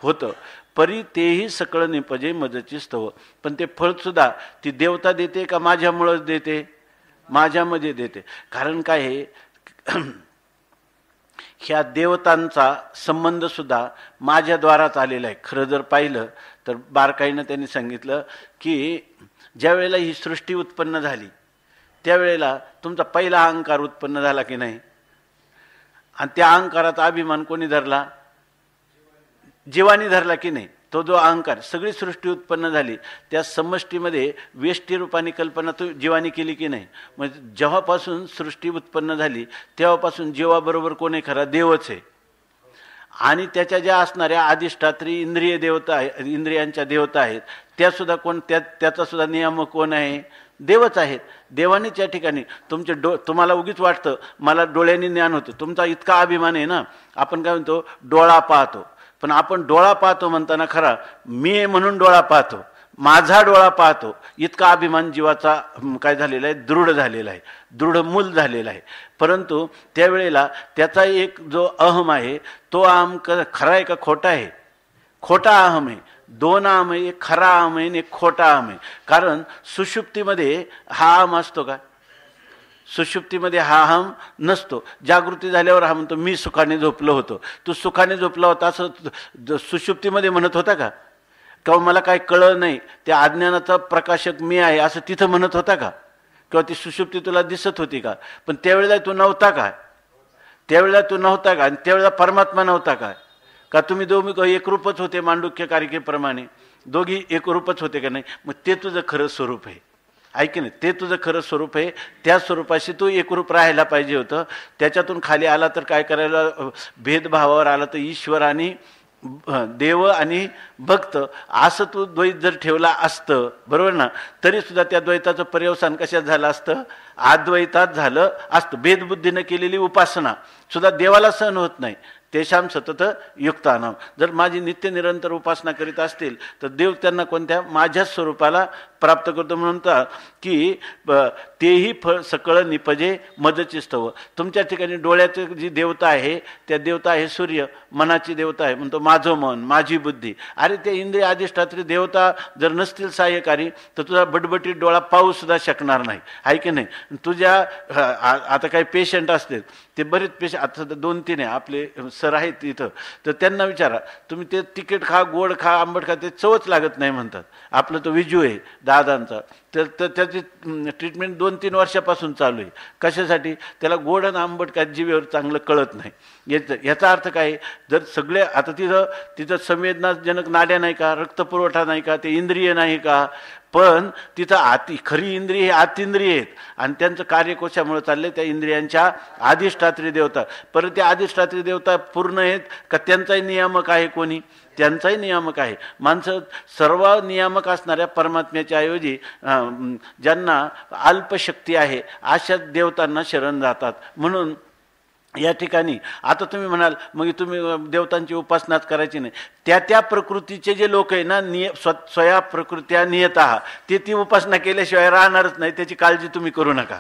होतं. परी तेही सकळ निपजे मजची स्तव. पण ते फळसुद्धा ती देवता देते का माझ्यामुळंच देते, माझ्यामध्ये देते. कारण काय आहे ह्या देवतांचा संबंध सुद्धा माझ्याद्वाराच आलेला आहे. खरं जर पाहिलं तर बारकाईनं त्यांनी सांगितलं की ज्या वेळेला ही सृष्टी उत्पन्न झाली त्यावेळेला तुमचा पहिला अहंकार उत्पन्न झाला की नाही? आणि त्या अहंकाराचा अभिमान कोणी धरला? जीवानी धरला की नाही? तो जो अहंकार, सगळी सृष्टी उत्पन्न झाली त्या समष्टीमध्ये व्यष्टी रूपाने कल्पना तो जीवानी केली की नाही? म्हणजे जेव्हापासून सृष्टी उत्पन्न झाली तेव्हापासून जीवाबरोबर कोण आहे खरा? देवच आहे. आणि त्याच्या ज्या असणाऱ्या अधिष्ठात्री इंद्रिय देवता आहे, इंद्रियांच्या देवता आहेत, त्यासुद्धा कोण? त्याचा सुद्धा नियामक कोण आहे? देवच आहेत. देवानेच या ठिकाणी तुमचे तुम्हाला उगीच वाटतं मला डोळ्यांनी ज्ञान होतं, तुमचा इतका अभिमान आहे ना. आपण काय म्हणतो? डोळा पाहतो. पण आपण डोळा पाहतो म्हणताना खरा मी आहे म्हणून डोळा पाहतो, माझा डोळा पाहतो, इतका अभिमान जीवाचा काय झालेला आहे? दृढ झालेला आहे, दृढ मूल झालेला आहे. परंतु त्यावेळेला त्याचा एक जो अहम आहे तो अहम खरा आहे का खोटा आहे? खोटा अहम आहे. दोन अहम आहे, एक खरा अहम आहे आणि एक खोटा अहम आहे. कारण सुषुप्तीमध्ये हा अहम असतो का? सुषुप्तीमध्ये हा अहम नसतो. जागृती झाल्यावर हा म्हणतो मी सुखाने झोपलो होतो. तू सुखाने झोपला होता असं सुषुप्तीमध्ये म्हणत होता का? किंवा मला काय कळलं नाही, त्या अज्ञानाचा प्रकाशक मी आहे असं तिथं म्हणत होता का? किंवा ती सुषुप्ती तुला दिसत होती का? पण त्यावेळेला तू नव्हता का? त्यावेळेला तू नव्हता का? आणि त्यावेळेला परमात्मा नव्हता का? का तुम्ही दोघी एकरूपच होते? मांडुक्य कारिकेप्रमाणे दोघी एकरूपच होते का नाही? मग ते तुझं खरं स्वरूप आहे. ऐक नाही, ते तुझं खरं स्वरूप आहे. त्या स्वरूपाशी तू एकरूप राहायला पाहिजे होतं. त्याच्यातून खाली आला तर काय करायला? भेदभावावर आला तर ईश्वर आणि देव आणि भक्त असं तू द्वैत जर ठेवला असतं, बरोबर ना, तरी सुद्धा त्या द्वैताचं पर्यवसान कशात झालं असतं? अद्वैतात झालं असतं. भेदबुद्धीनं केलेली उपासना सुद्धा देवाला सहन होत नाही. तेषाम सतत युक्तानाम. जर माझी नित्य निरंतर उपासना करीत असतील तर देव त्यांना कोणत्या? माझ्या स्वरूपाला प्राप्त करतो. म्हणतात की तेही फळ सकळ निपजे मदचिस्तव. तुमच्या ठिकाणी डोळ्याची जी देवता आहे त्या देवता आहे सूर्य, मनाची देवता आहे. म्हणतो माझं मन, माझी बुद्धी. अरे ते इंद्रिय अधिष्ठात्री देवता जर नसतील सहाय्यकारी तर तुझा बटबटीत डोळा पाहू सुद्धा शकणार नाही, आहे की नाही? तुझ्या आता काही पेशंट असतील, ते बरेच पेशंट आता 2-3 आहे आपले सर आहेत इथं, तर त्यांना विचारा तुम्ही ते तिखट खा, गोड खा, आंबट खा, ते चवच लागत नाही म्हणतात. आपलं तो विजू आहे दादांचा, तर त्याची ट्रीटमेंट 2-3 वर्षापासून चालू आहे. कशासाठी? त्याला गोड आणि आंबट काय जीवेवर चांगलं कळत नाही. याचा अर्थ काय? जर सगळे आता तिथं संवेदनाजनक नाड्या नाही का, रक्तपुरवठा नाही का, ते इंद्रिय नाही का, पण तिथं खरी इंद्रिय हे आतिंद्रिय आहेत आणि त्यांचं कार्य कशामुळे चाललंय? त्या इंद्रियांच्या अधिष्ठात्री देवता. परत त्या अधिष्ठात्री देवता पूर्ण आहेत का? त्यांचाही नियामक आहे कोणी? त्यांचाही नियामक आहे. माणसं सर्व नियामक असणाऱ्या परमात्म्याच्या ऐवजी ज्यांना अल्पशक्ती आहे अशा देवतांना शरण जातात. म्हणून या ठिकाणी आता तुम्ही म्हणाल मग तुम्ही देवतांची उपासनाच करायची नाही. त्या प्रकृतीचे जे लोक आहे ना, स्वया प्रकृत्या नियतः, ती उपासना केल्याशिवाय राहणारच नाही. त्याची काळजी तुम्ही करू नका,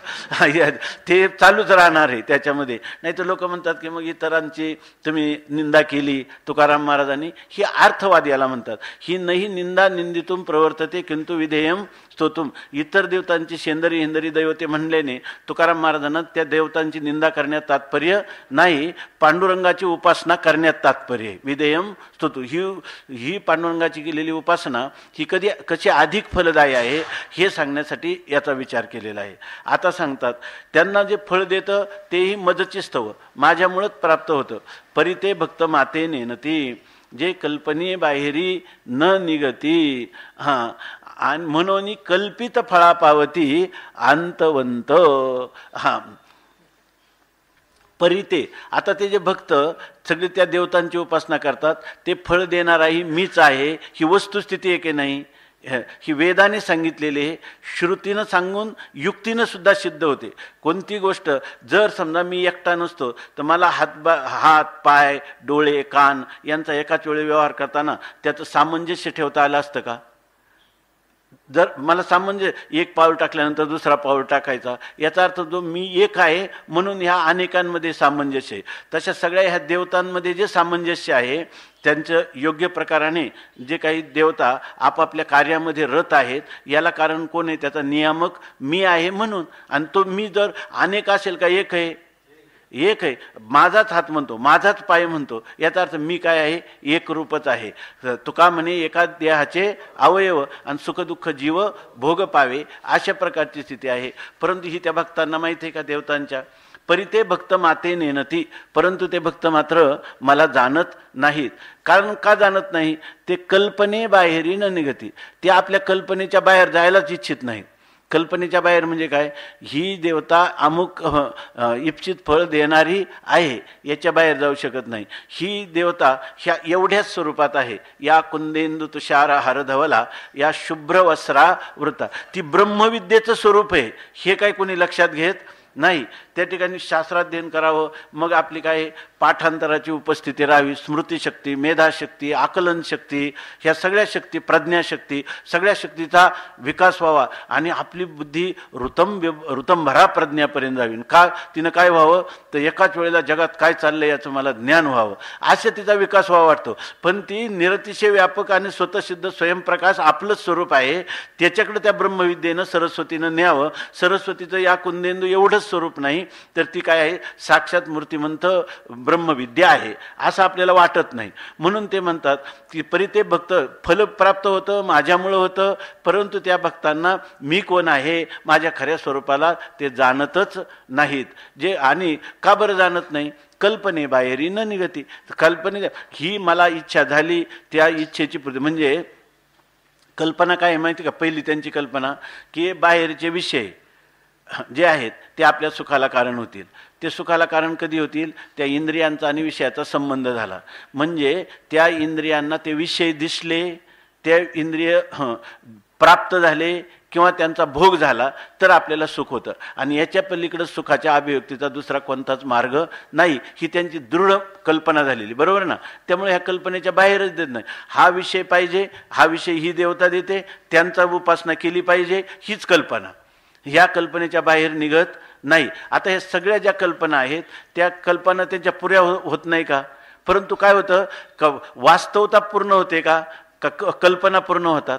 ते चालूच राहणार आहे त्याच्यामध्ये. नाही तर लोक म्हणतात की मग इतरांची तुम्ही निंदा केली. तुकाराम महाराजांनी ही अर्थवाद याला म्हणतात. ही नाही निंदा निंदितुम प्रवर्तते किंतु विधेयम स्तोतुम. इतर देवतांची शेंदरी हिंदरी दैवते म्हणल्याने तुकाराम महाराजांना त्या देवतांची निंदा करण्यात तात्पर्य नाही, पांडुरंगाची उपासना करण्यात तात्पर्य आहे. विधेयम स्तोतु. ही पांडुरंगाची केलेली उपासना ही कशी अधिक फलदायी आहे हे सांगण्यासाठी याचा विचार केलेला आहे. आता सांगतात त्यांना जे फळ देतं तेही मजचिस्तव, माझ्यामुळेच प्राप्त होतं. परिते भक्त माते नेनती, जे कल्पने बाहेरी न निगती. आणि म्हणून कल्पित फळा पावती अंतवंत. परिते. आता ते जे भक्त सगळे त्या देवतांची उपासना करतात ते फळ देणाराही मीच आहे ही वस्तुस्थिती आहे की नाही? ही वेदाने सांगितलेले, श्रुतीनं सांगून युक्तीनं सुद्धा सिद्ध होते. कोणती गोष्ट जर समजा मी एकटा नसतो तर मला हात पाय डोळे कान यांचा एकाच वेळी व्यवहार करताना त्याचं सामंजस्य ठेवता आलं असतं का? जर मला सामंजस्य, एक पाऊल टाकल्यानंतर दुसरा पाऊल टाकायचा, याचा अर्थ जो मी एक आहे म्हणून ह्या अनेकांमध्ये सामंजस्य आहे. तशा सगळ्या ह्या देवतांमध्ये जे सामंजस्य आहे त्यांचं योग्य प्रकाराने जे काही देवता आपापल्या कार्यामध्ये रत आहेत याला कारण कोण आहे? त्याचा नियामक मी आहे म्हणून. आणि तो मी जर अनेक असेल का एक आहे? एक आहे. माझाच हात म्हणतो, माझाच पाय म्हणतो, याचा अर्थ मी काय आहे, एक रूपच आहे. तुका म्हणे एका देहाचे अवयव आणि सुखदुःख जीव भोग पावे, अशा प्रकारची स्थिती आहे. परंतु ही त्या भक्तांना माहिती आहे का, देवतांच्या परिते भक्त माते नेनती, परंतु ते भक्त मात्र मला जाणत नाहीत. कारण का जाणत नाही, ते कल्पनेबाहेरी न निघती, ते आपल्या कल्पनेच्या बाहेर जायलाच इच्छित नाहीत. कल्पनेच्या बाहेर म्हणजे काय, ही देवता अमुक इप्सित फळ देणारी आहे, याच्या बाहेर जाऊ शकत नाही. ही देवता ह्या एवढ्याच स्वरूपात आहे, या कुंदेंदू तुषार हारधवला, या शुभ्र वस्त्रा वृत्ता, ती ब्रह्मविद्येचं स्वरूप आहे. हे काय कोणी लक्षात घेत नाही. त्या ठिकाणी शास्त्राध्ययन करावं, मग आपली काय पाठांतराची उपस्थिती राहावी, स्मृतिशक्ती, मेधाशक्ती, आकलन शक्ती, ह्या सगळ्या शक्ती, प्रज्ञाशक्ती, सगळ्या शक्तीचा विकास व्हावा आणि आपली बुद्धी ऋतंभरा प्रज्ञापर्यंत जावी. का तिनं काय व्हावं, तर एकाच वेळेला जगात काय चाललंय याचं मला ज्ञान व्हावं, असं तिचा विकास व्हावा वाटतो. पण ती निरतिशय व्यापक आणि स्वतःसिद्ध स्वयंप्रकाश आपलंच स्वरूप आहे. त्याच्याकडे त्या ब्रह्मविद्येनं सरस्वतीनं न्यावं. सरस्वतीचं या कुंदेंदू एवढंच स्वरूप नाही, तर ती काय आहे, साक्षात मूर्तिमंत ब्रह्मविद्या आहे, असं आपल्याला वाटत नाही. म्हणून ते म्हणतात की परिते भक्त, फल प्राप्त होतं माझ्यामुळं होतं, परंतु त्या भक्तांना मी कोण आहे, माझ्या खऱ्या स्वरूपाला ते जाणतच नाहीत. जे आणि का बरं जाणत नाही, कल्पनेबाहेरी न निगती. कल्पने ही मला इच्छा झाली, त्या इच्छेची पूर्ती म्हणजे कल्पना काय माहिती का, पहिली त्यांची कल्पना की बाहेरचे विषय जे आहेत ते आपल्या सुखाला कारण होतील. ते सुखाला कारण कधी होतील, त्या इंद्रियांचा आणि विषयाचा संबंध झाला म्हणजे त्या इंद्रियांना ते विषय दिसले, त्या इंद्रिय प्राप्त झाले किंवा त्यांचा भोग झाला तर आपल्याला सुख होतं. आणि याच्या पलीकडे सुखाच्या अभिव्यक्तीचा दुसरा कोणताच मार्ग नाही, ही त्यांची दृढ कल्पना झालेली, बरोबर ना. त्यामुळे ह्या कल्पनेच्या बाहेरच देत नाही. हा विषय पाहिजे, हा विषय ही देवता देते, त्यांचा उपासना केली पाहिजे, हीच कल्पना. ह्या कल्पनेच्या बाहेर निघत नाही. आता ह्या सगळ्या ज्या कल्पना आहेत त्या कल्पना त्यांच्या पुऱ्या होत नाही का, परंतु काय होतं, वास्तवता पूर्ण होते का, कल्पना पूर्ण होतात.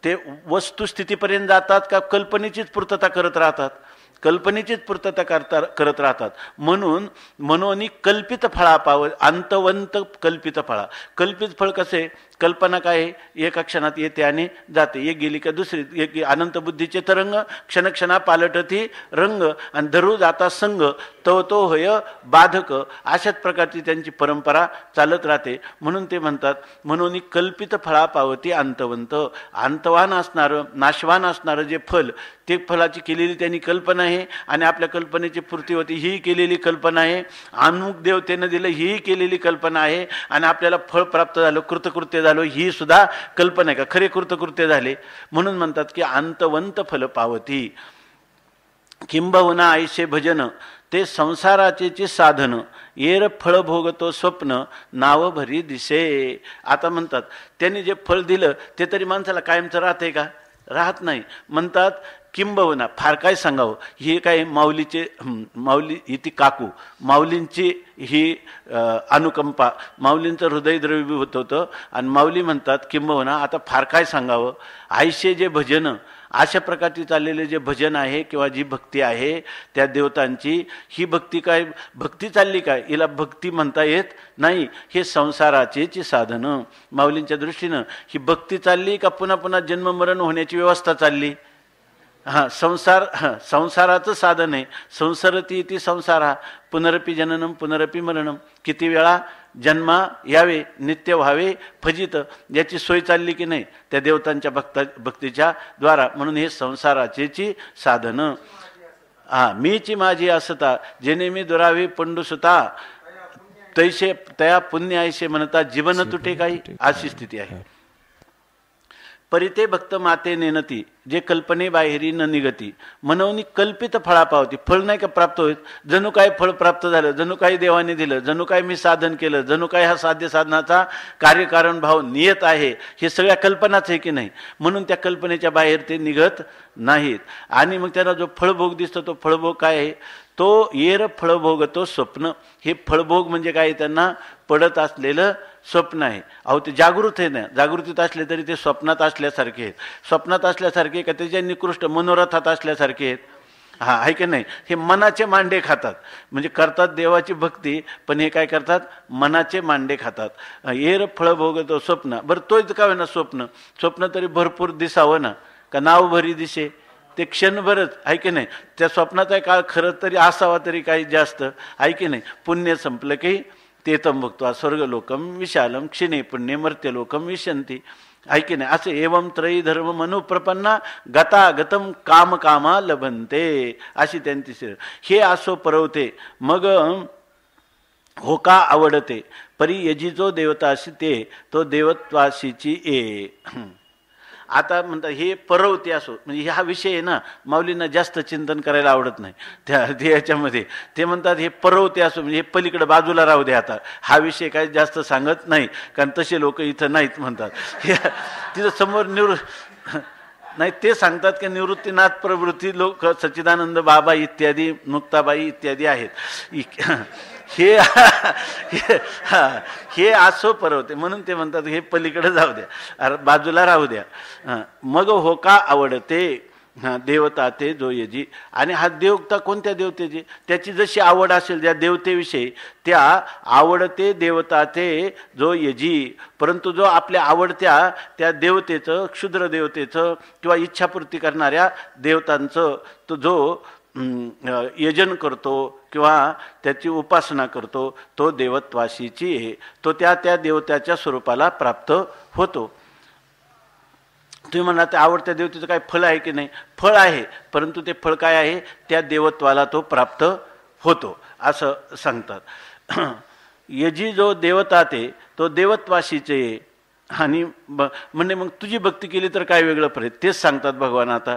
ते वस्तुस्थितीपर्यंत जातात का कल्पनेचीच पूर्तता करत राहतात, कल्पनेचीच पूर्तता करत राहतात. म्हणून मनोनी कल्पित फळा पाव, अंतवंत कल्पित फळा. कल्पित फळ कसे, कल्पना काय आहे, एका क्षणात येते आणि जाते, एक गेली का दुसरी, एक अनंत बुद्धीचे तरंग क्षणक्षणा पालटती रंग, आणि धरू जाता संग तो होय बाधक, अशाच प्रकारची त्यांची परंपरा चालत राहते. म्हणून ते म्हणतात म्हणून कल्पित फळा पावती अंतवंत. अंतवान असणारं, नाशवान असणारं जे फल, ते फलाची केलेली त्यांनी कल्पना आहे आणि आपल्या कल्पनेची पूर्ती होती ही केलेली कल्पना आहे. अमुक देवतेनं दिलं ही केलेली कल्पना आहे आणि आपल्याला फळ प्राप्त झालं, कृतकृत्य झालं, ही सुद्धा कल्पना आहे का, खरे कृतकृत्य झाले. म्हणून म्हणतात की अंतवंत फल पावती. किंबहुना आयशे भजन ते संसाराचे साधन, येर फळ भोगतो स्वप्न नाव भरी दिसे. आता म्हणतात त्यांनी जे फळ दिलं ते तरी माणसाला कायमचं राहते का, राहत नाही. म्हणतात किंबहुना, फार काय सांगावं, ही काय माऊलीचे, माऊली ही ती काकू, माऊलींची ही अनुकंपा, माऊलींचं हृदय द्रवीभूत होतं आणि माऊली म्हणतात किंबहुना, आता फार काय सांगावं, आयशे जे भजन, अशा प्रकारची चाललेले जे भजन आहे किंवा जी भक्ती आहे त्या देवतांची, ही भक्ती काय भक्ती चालली काय, हिला भक्ती म्हणता येत नाही. हे संसाराचे साधनं, माऊलींच्या दृष्टीनं ही भक्ती चालली का पुन्हा पुन्हा जन्ममरण होण्याची व्यवस्था चालली. संसाराचं साधन आहे. संसरती इति संसारा पुनरपि जननम पुनरपि मरणम. किती वेळा जन्मा यावे, नित्य व्हावे फजित, याची सोय चालली की नाही त्या देवतांच्या भक्तीच्या द्वारा. म्हणून हे संसाराचे साधनं. मीची माझी असता जेणे मी दुरावे पंडुसुता, तैसे तया पुण्य ऐसे म्हणता जीवन तुटे काही, अशी स्थिती आहे. परिते भक्त माते नेनती, जे कल्पने बाहेरी न निगती. मनवनी कल्पित फळा पावती, फळ नाही का प्राप्त होत, जणू काय फळ प्राप्त झालं, जणू काही देवाने दिलं, जणू काय मी साधन केलं, जणू काय हा साध्य साधनाचा कार्यकारण भाव नियत आहे. हे सगळ्या कल्पनाच आहे की नाही. म्हणून त्या कल्पनेच्या बाहेर ते निघत नाहीत. आणि मग त्यांना जो फळभोग दिसतो तो फळभोग काय आहे, तो येर फळभोग तो स्वप्न. हे फळभोग म्हणजे काय, त्यांना पडत असलेलं स्वप्न आहे. अहो ते जागृत आहे ना, जागृतीत असले तरी ते स्वप्नात असल्यासारखे आहेत. स्वप्नात असल्यासारखे का त्याच्या निकृष्ट मनोरथात असल्यासारखे आहेत. हा आहे की नाही, हे मनाचे मांडे खातात. म्हणजे करतात देवाची भक्ती, पण हे काय करतात, मनाचे मांडे खातात. येर फळ भोगतो स्वप्न. बरं तोच का ना स्वप्न तरी भरपूर दिसावं ना, का नाव भरी दिसे, ते क्षणभरच आहे की नाही. त्या स्वप्नाचा काळ खरं तरी असावा तरी काही जास्त आहे की नाही. पुण्य संपलं की ते तम भक्त्वा स्वर्गलोकम विशालम क्षिणे पुण्य मर्त्यलोकम विशंती आहे की नाही. असं एवं त्रयी धर्म मनुप्रपन्ना गतागतम काम कामा लभंते अशी त्यांची शिर. हे असो परवते मग हो का आवडते परी यजी जो देवताशी ते तो देवत्वाशीची ए. आता म्हणतात हे परवते असो, म्हणजे हा विषय आहे ना, माऊलींना जास्त चिंतन करायला आवडत नाही त्या याच्यामध्ये. ते म्हणतात हे परवते असो, म्हणजे हे पलीकडे बाजूला राहू दे, आता हा विषय काही जास्त सांगत नाही, कारण तसे लोक इथं नाहीत म्हणतात. तिथं समोर नाही, ते सांगतात की निवृत्तीनाथ प्रवृत्ती लोक सच्चिदानंद बाबा इत्यादी मुक्ताबाई इत्यादी आहेत. हे असो परवते म्हणून ते म्हणतात हे पलीकडे जाऊ द्या, बाजूला राहू द्या. मग हो का आवडते देवता ते जो यजी. आणि हा देवता कोणत्या देवतेची, त्याची जशी आवड असेल त्या देवतेविषयी, त्या आवडते देवता ते जो यजी. परंतु जो आपल्या आवडत्या त्या देवतेचं, क्षुद्र देवतेचं किंवा इच्छापूर्ती करणाऱ्या देवतांचं तो जो यजन करतो किंवा त्याची उपासना करतो, तो देवत्वाशीची आहे. तो त्या देवत्याच्या स्वरूपाला प्राप्त होतो. तुम्ही म्हणा त्या आवडत्या देवतेचं काय फळ आहे की नाही, फळ आहे, परंतु ते फळ काय आहे, त्या देवत्वाला तो प्राप्त होतो असं सांगतात. यजी जो देवता ते तो देवत्वाशीचे. आणि म्हणजे मग तुझी भक्ती केली तर काय वेगळं फरक, तेच सांगतात भगवान. आता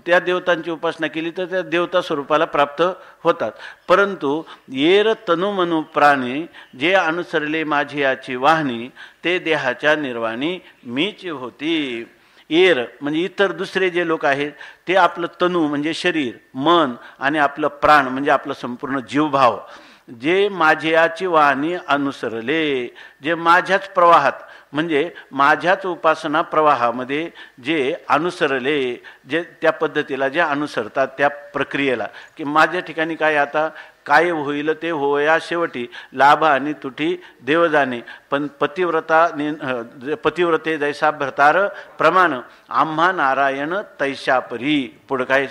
त्या देवतांची उपासना केली तर त्या देवता स्वरूपाला प्राप्त होतात. परंतु येर तनु मनु प्राणी जे अनुसरले माझी याची वाहनी ते देहाच्या निर्वाणी मीच होती. येर म्हणजे इतर दुसरे जे लोक आहेत ते आपलं तनु म्हणजे शरीर, मन आणि आपलं प्राण म्हणजे आपलं संपूर्ण जीवभाव जे माझ्याची वाहनी अनुसरले, जे माझ्याच प्रवाहात म्हणजे माझ्याच उपासना प्रवाहामध्ये जे अनुसरले, जे त्या पद्धतीला जे अनुसरतात त्या प्रक्रियेला, की माझ्या ठिकाणी काय आता काय होईल ते होया शेवटी लाभ आणि तुटी देव जाणे. पण पतिव्रते जैसा भरतार प्रमाण आम्हा नारायण तैशा परी. पुढं काय,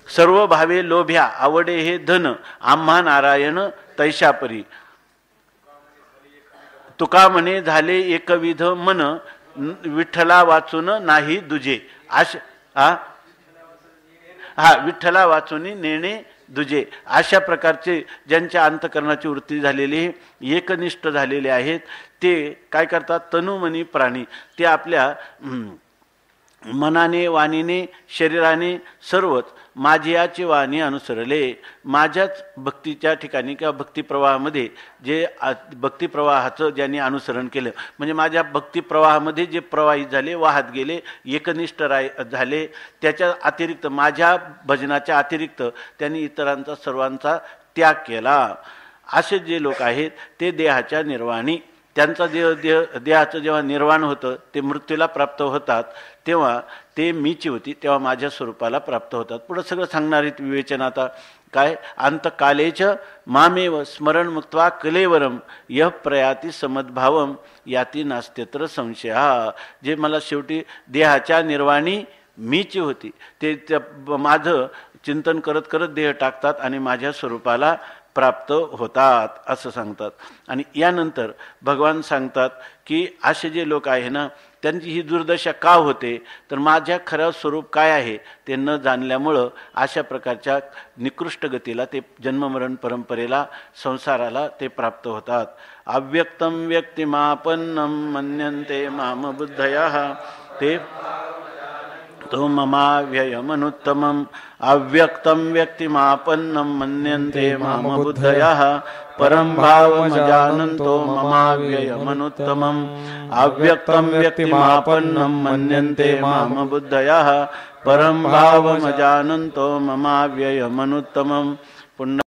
सर्व भावे लोभ्या आवडे हे धन आम्हा नारायण तैशा परी. तुका म्हणे झाले एकविध मन विठ्ठला वाचून नाही दुजे. विठ्ठला वाचून नेणे दुजे. अशा प्रकारचे ज्यांच्या अंतकरणाची वृत्ती झालेली एकनिष्ठ झालेले आहेत ते काय करतात, तनुमनी प्राणी. ते आपल्या मनाने वाणीने शरीराने सर्वच माझ्याची वाणी अनुसरले. माझ्याच भक्तीच्या ठिकाणी किंवा भक्तिप्रवाहामध्ये जे भक्तिप्रवाहाचं ज्यांनी अनुसरण केलं, म्हणजे माझ्या भक्तिप्रवाहामध्ये जे प्रवाहित झाले, वाहत गेले, एकनिष्ठ झाले, त्याच्या अतिरिक्त माझ्या भजनाच्या अतिरिक्त त्यांनी इतरांचा सर्वांचा त्याग केला. असे जे लोक आहेत ते देहाच्या निर्वाणी. त्यांचा देहाचं जेव्हा निर्वाण होतं, ते मृत्यूला प्राप्त होतात, तेव्हा ते मीची होती, तेव्हा माझ्या स्वरूपाला प्राप्त होतात. पुढं सगळं सांगणारे विवेचन आता काय, अंतकालेच मामेव स्मरण मुक्त्वा कलेवरम यह प्रयाती समद्भावम याती नास्त्यत्र संशय. जे मला शेवटी देहाच्या निर्वाणी मीची होती, ते माझं चिंतन करत करत देह टाकतात आणि माझ्या स्वरूपाला प्राप्त होतात असं सांगतात. आणि यानंतर भगवान सांगतात की असे जे लोक आहे ना, त्यांची ही दुर्दशा का होते, तर माझ्या खरं स्वरूप काय आहे ते न जाणल्यामुळं अशा प्रकारच्या निकृष्ट गतीला, ते जन्ममरण परंपरेला, संसाराला ते प्राप्त होतात. अव्यक्तम व्यक्तिमापन्नम मन्यन्ते माम बुद्धयः ते तो ममाव्ययमनुत्तमम्. अव्यक्तं व्यक्तिमापन्नं मन्यन्ते माम बुद्धयः परं भावमजानन्तो ममाव्ययमनुत्तमम्. अव्यक्तं व्यक्तिमापन्नं मन्यन्ते माम बुद्धयः परं भावमजानन्तो ममाव्ययमनुत्तमम्. पुण्य